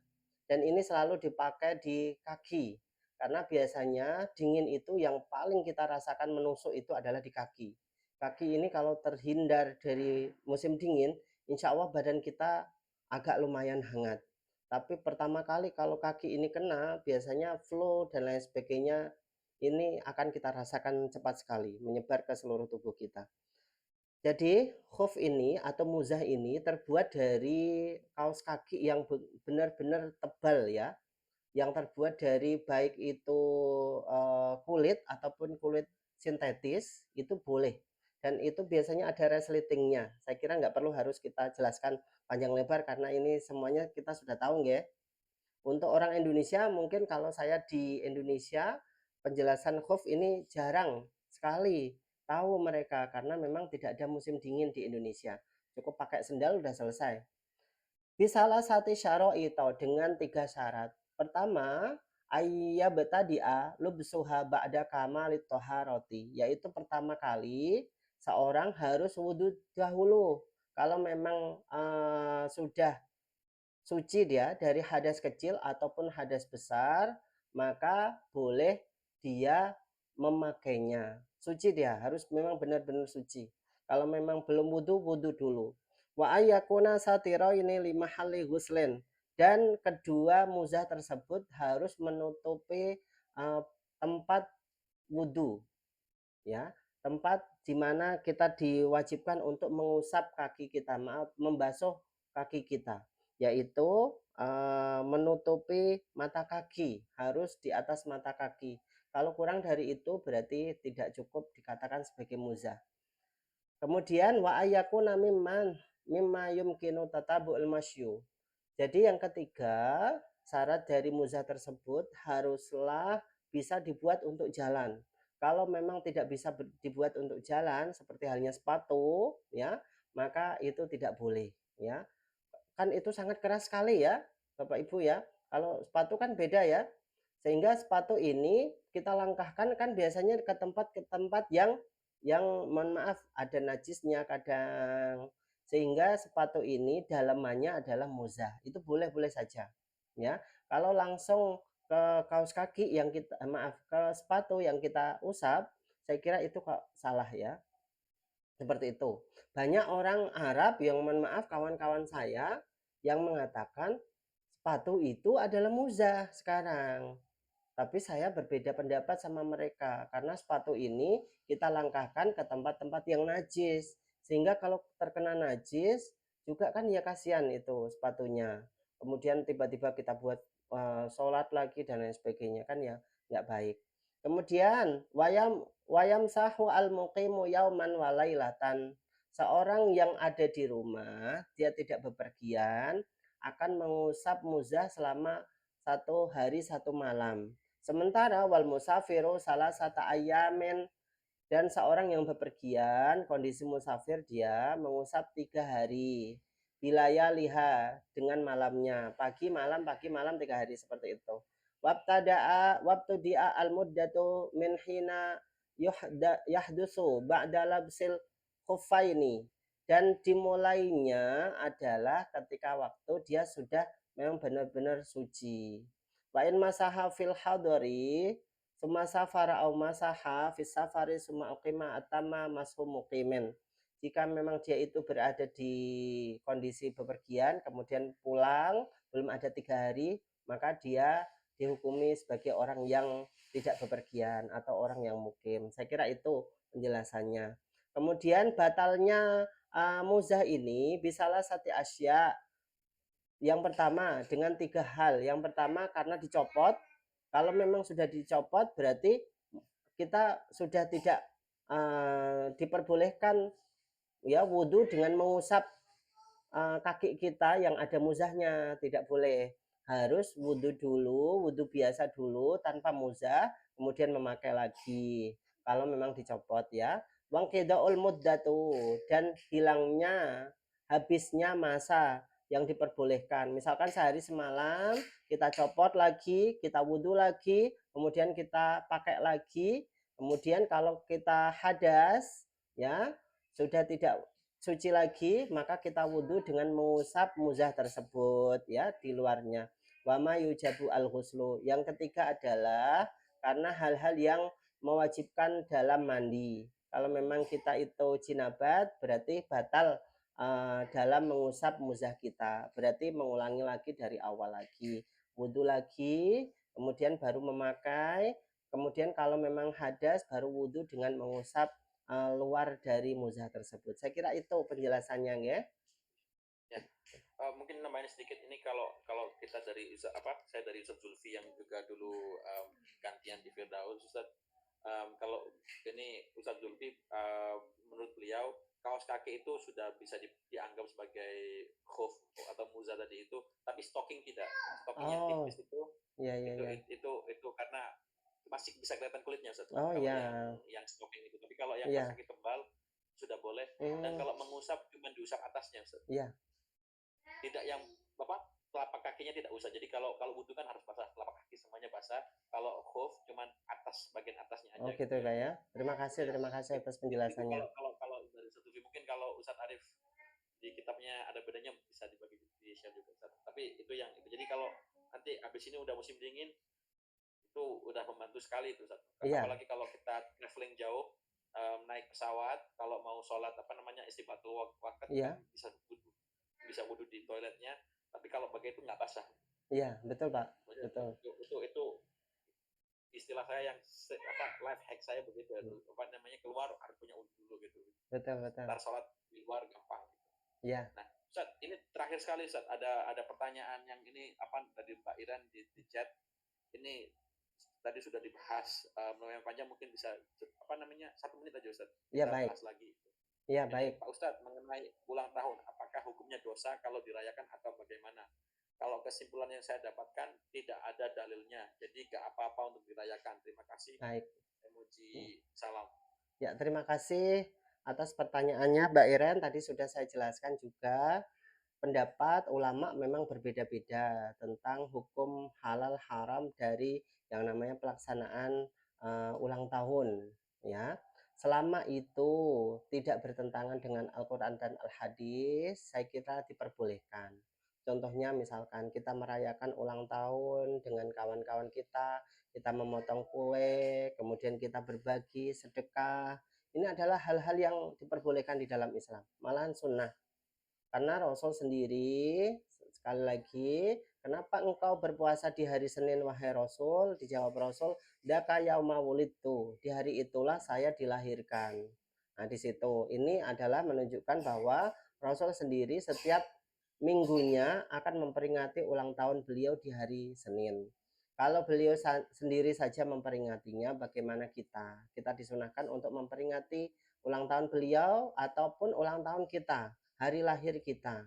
dan ini selalu dipakai di kaki karena biasanya dingin itu yang paling kita rasakan menusuk itu adalah di kaki. Kaki ini kalau terhindar dari musim dingin, insya Allah badan kita agak lumayan hangat. Tapi pertama kali kalau kaki ini kena, biasanya flu dan lain sebagainya ini akan kita rasakan cepat sekali, menyebar ke seluruh tubuh kita. Jadi khuf ini atau muzah ini terbuat dari kaos kaki yang benar-benar tebal ya, yang terbuat dari baik itu kulit ataupun kulit sintetis itu boleh. Dan itu biasanya ada resletingnya. Saya kira nggak perlu harus kita jelaskan panjang lebar karena ini semuanya kita sudah tahu nggih. Untuk orang Indonesia mungkin kalau saya di Indonesia penjelasan khuf ini jarang sekali tahu mereka karena memang tidak ada musim dingin di Indonesia. Cukup pakai sendal udah selesai. Bisalah sati syaraito dengan 3 syarat. Pertama, ayyabtadi'a lubsuha ba'da kamalit thaharati, yaitu pertama kali seorang harus wudhu dahulu. Kalau memang sudah suci dia dari hadas kecil ataupun hadas besar, maka boleh dia memakainya. Suci dia, harus memang benar-benar suci. Kalau memang belum wudhu, wudhu dulu. Wa ayyakuna satira ini 5 hali ghuslen. Dan kedua muzah tersebut harus menutupi tempat wudhu, ya, tempat di mana kita diwajibkan untuk mengusap kaki kita, membasuh kaki kita, yaitu menutupi mata kaki, harus di atas mata kaki. Kalau kurang dari itu berarti tidak cukup dikatakan sebagai muzah. Kemudian wa ayyakuna mimma yumkinu tatabu'ul masyu. Jadi yang ketiga, syarat dari muzah tersebut haruslah bisa dibuat untuk jalan. Kalau memang tidak bisa dibuat untuk jalan seperti halnya sepatu ya, maka itu tidak boleh ya. Kan itu sangat keras sekali ya, Bapak Ibu ya. Kalau sepatu kan beda ya. Sehingga sepatu ini kita langkahkan kan biasanya ke tempat yang mohon maaf ada najisnya kadang. Sehingga sepatu ini dalamannya adalah muzah. Itu boleh-boleh saja ya. Kalau langsung ke kaos kaki yang kita ke sepatu yang kita usap, saya kira itu kok salah ya. Seperti itu. Banyak orang Arab yang mohon maaf kawan-kawan saya yang mengatakan sepatu itu adalah muzah sekarang. Tapi saya berbeda pendapat sama mereka karena sepatu ini kita langkahkan ke tempat-tempat yang najis. Sehingga kalau terkena najis juga kan ya kasihan itu sepatunya. Kemudian tiba-tiba kita buat sholat lagi dan lain sebagainya kan ya nggak baik. Kemudian wayam sahu al muqimu yauman walailatan. Seorang yang ada di rumah, dia tidak bepergian, akan mengusap muzah selama 1 hari 1 malam. Sementara wal musafiru salah satu ayamin, dan seorang yang bepergian kondisi musafir dia mengusap 3 hari. Bilaya liha dengan malamnya, pagi malam 3 hari seperti itu. Wabtudi'a al muddatu min hina yahdusu ba'da labsil khuffaini, dan dimulainya adalah ketika waktu dia sudah memang benar-benar suci. Wa in masaha fil hadari summa safara au masaha fis safari summa uqima atama mashu muqimin. Jika memang dia itu berada di kondisi bepergian kemudian pulang belum ada 3 hari, maka dia dihukumi sebagai orang yang tidak bepergian atau orang yang mukim. Saya kira itu penjelasannya. Kemudian batalnya muzah ini bisalah sati asya. Yang pertama dengan 3 hal. Yang pertama karena dicopot. Kalau memang sudah dicopot berarti kita sudah tidak diperbolehkan ya wudhu dengan mengusap kaki kita yang ada muzahnya, tidak boleh. Harus wudhu dulu, wudhu biasa dulu tanpa muzah, kemudian memakai lagi. Kalau memang dicopot ya. Wang qidaul muddatu, dan hilangnya habisnya masa yang diperbolehkan. Misalkan sehari semalam kita copot lagi, kita wudhu lagi, kemudian kita pakai lagi. Kemudian kalau kita hadas ya sudah tidak suci lagi, maka kita wudhu dengan mengusap muzah tersebut ya di luarnya. Wama yujabu al ghuslu. Yang ketiga adalah karena hal-hal yang mewajibkan dalam mandi. Kalau memang kita itu jinabat berarti batal dalam mengusap muzah kita. Berarti mengulangi lagi dari awal lagi. Wudhu lagi, kemudian baru memakai, kemudian kalau memang hadas baru wudhu dengan mengusap luar dari muzah tersebut. Saya kira itu penjelasannya ya. Mungkin namanya sedikit ini kalau kita dari saya dari Ustaz Zulfi yang juga dulu gantian di Firdaus Ustaz. Kalau ini Ustaz Zulfi menurut beliau kaos kaki itu sudah bisa dianggap sebagai khuf atau muzah tadi itu, tapi stocking tidak. Stocking yang tipis itu karena masih bisa kelihatan kulitnya Ustaz. Kalau yang stocking itu, tapi kalau yang kaos kaki tebal sudah boleh. Dan kalau mengusap cuma diusap atasnya Ustaz. Tidak yang telapak kakinya tidak usah. Jadi kalau wudhu kan harus basah, telapak kaki semuanya basah. Kalau khuf cuman bagian atasnya aja. Oh gitu Kak ya. Terima kasih atas penjelasannya. Kalau dari satu mungkin kalau Ustadz Arif di kitabnya ada bedanya bisa dibagi di share juga Ustadz. Tapi itu yang itu. Jadi kalau nanti habis ini udah musim dingin itu udah membantu sekali itu Ustadz. Apalagi kalau kita traveling jauh, naik pesawat, kalau mau sholat istibatul waqt bisa wudhu di toiletnya, tapi kalau pakai itu nggak basah. Iya, betul Pak. Betul. Itu istilah saya yang life hack saya begitu. Keluar harus punya wudhu dulu gitu. Betul. Ntar sholat di luar gampang. Iya. Nah, Ustaz, ini terakhir sekali Ustaz, ada pertanyaan yang ini dari Mbak Iren di chat. Ini tadi sudah dibahas lumayan panjang, mungkin bisa 1 menit aja Ustaz. Iya baik. Bahas lagi. Iya baik. Pak Ustadz, mengenai ulang tahun, apakah hukumnya dosa kalau dirayakan atau bagaimana? Kalau kesimpulan yang saya dapatkan tidak ada dalilnya, jadi gak apa-apa untuk dirayakan. Terima kasih. Baik. Emoji salam. Ya, terima kasih atas pertanyaannya Mbak Iren. Tadi sudah saya jelaskan juga, pendapat ulama memang berbeda-beda tentang hukum halal haram dari yang namanya pelaksanaan ulang tahun ya. Selama itu tidak bertentangan dengan Al-Quran dan Al-Hadis, saya kira diperbolehkan. Contohnya misalkan kita merayakan ulang tahun dengan kawan-kawan kita memotong kue, kemudian kita berbagi sedekah. Ini adalah hal-hal yang diperbolehkan di dalam Islam, malahan sunnah. Karena Rasul sendiri, sekali lagi, kenapa engkau berpuasa di hari Senin wahai Rasul? Dijawab Rasul, daka yauma wulidtu, di hari itulah saya dilahirkan. Nah, di situ ini adalah menunjukkan bahwa Rasul sendiri setiap minggunya akan memperingati ulang tahun beliau di hari Senin. Kalau beliau sendiri saja memperingatinya, bagaimana kita? Kita disunahkan untuk memperingati ulang tahun beliau ataupun ulang tahun kita, hari lahir kita.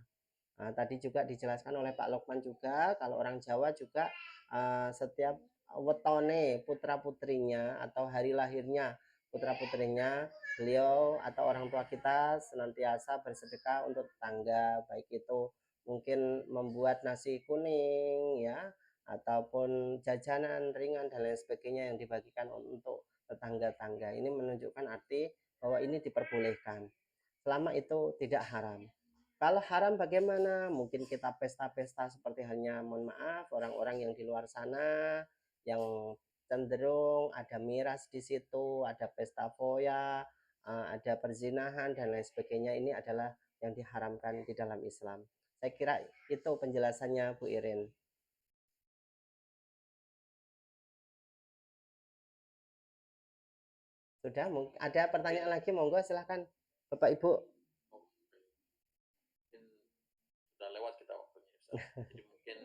Nah, tadi juga dijelaskan oleh Pak Lokman juga, kalau orang Jawa juga setiap wetone putra putrinya atau hari lahirnya putra putrinya beliau atau orang tua kita senantiasa bersedekah untuk tetangga, baik itu mungkin membuat nasi kuning ya, ataupun jajanan ringan dan lain sebagainya yang dibagikan untuk tetangga-tangga. Ini menunjukkan arti bahwa ini diperbolehkan selama itu tidak haram. Kalau haram bagaimana? Mungkin kita pesta-pesta seperti hanya, mohon maaf, orang-orang yang di luar sana yang cenderung ada miras di situ, ada pesta foya, ada perzinahan dan lain sebagainya. Ini adalah yang diharamkan di dalam Islam. Saya kira itu penjelasannya Bu Irin. Sudah, ada pertanyaan lagi? Monggo silahkan Bapak Ibu. Sudah lewat kita waktunya Ustaz. Jadi mungkin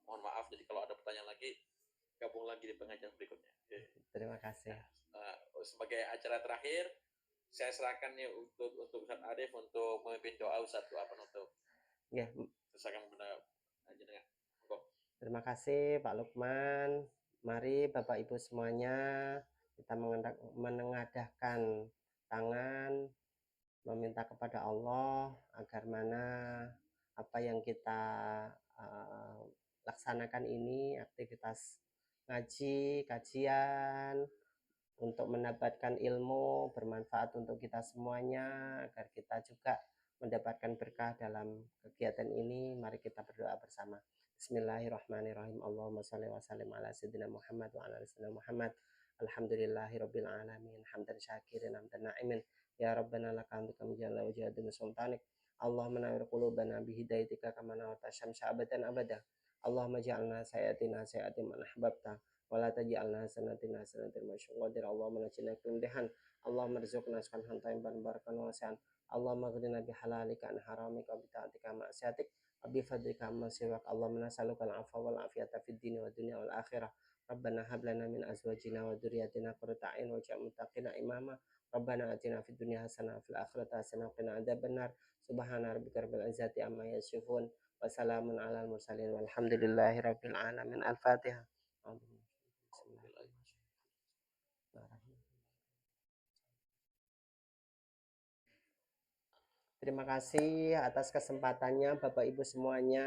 mohon maaf, jadi kalau ada pertanyaan lagi gabung lagi di pengajian berikutnya. Terima kasih. Sebagai acara terakhir, saya serahkan nih untuk Ustaz Arif untuk memimpin doa Ustaz, doa penutup. Ya. Silakan benar. Terima kasih Pak Lukman. Mari Bapak Ibu semuanya kita menengadahkan tangan, meminta kepada Allah agar mana apa yang kita laksanakan ini, aktivitas ngaji, kajian, untuk mendapatkan ilmu bermanfaat untuk kita semuanya, agar kita juga mendapatkan berkah dalam kegiatan ini. Mari kita berdoa bersama. Bismillahirrahmanirrahim. Allahumma shalli wa sallim ala sayyidina Muhammad wa ala sayyidina Muhammad. Alhamdulillahirabbil alamin. Hamdan syakirin, hamdan na'imin. Ya Rabbana laka hamdu kama jalla wajhadun sultanik. Allahumma nawwir qulubana bihidayatika kama nawwarta syamsa abadan abada. Allahumma ja'alna sayatina sayati man ahbabta wa la taj'alna sanatina sanatil masyuqadir. Allahumma najina kumdihan. Allahumma rizqna rizqan tayyiban barakan wasi'an. Allahumma ghdina bihalalika an haramika bi ta'atika ma'siyatik wa bi fadlika amma siwak. Allahumma nas'aluka al-'afwa wal 'afiyata fid dini wad dunya wal akhirah. Rabbana hab lana min azwajina wa dzurriyyatina qurrata a'yun waj'alna muttaqina imama. Rabbana atina fid dunya hasanah wa fil akhirati hasanah wa qina adzabannar. Subhana rabbika rabbil izzati amma yasifun wa salamun alal mursalin walhamdulillahi rabbil alamin. Al-Fatihah. Terima kasih atas kesempatannya Bapak Ibu semuanya,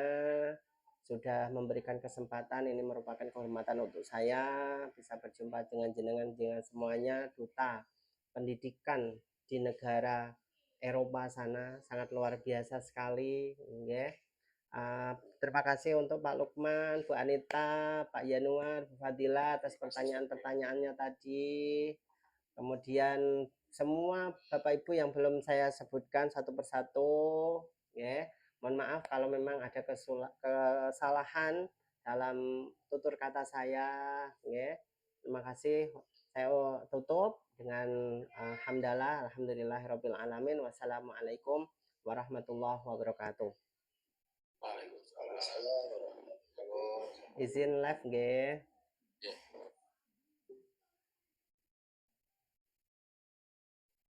sudah memberikan kesempatan. Ini merupakan kehormatan untuk saya bisa berjumpa dengan jenengan semuanya, duta pendidikan di negara Eropa sana, sangat luar biasa sekali, ya. Terima kasih untuk Pak Lukman, Bu Anita, Pak Yanuar, Bu Fadila atas pertanyaan-pertanyaannya tadi. Kemudian semua Bapak Ibu yang belum saya sebutkan satu persatu, ya. Mohon maaf kalau memang ada kesalahan dalam tutur kata saya, ya. Terima kasih. Saya tutup dengan alhamdulillahirabbil alamin. Wassalamualaikum warahmatullahi wabarakatuh. Waalaikumsalam warahmatullahi wabarakatuh. Izin live, nggih.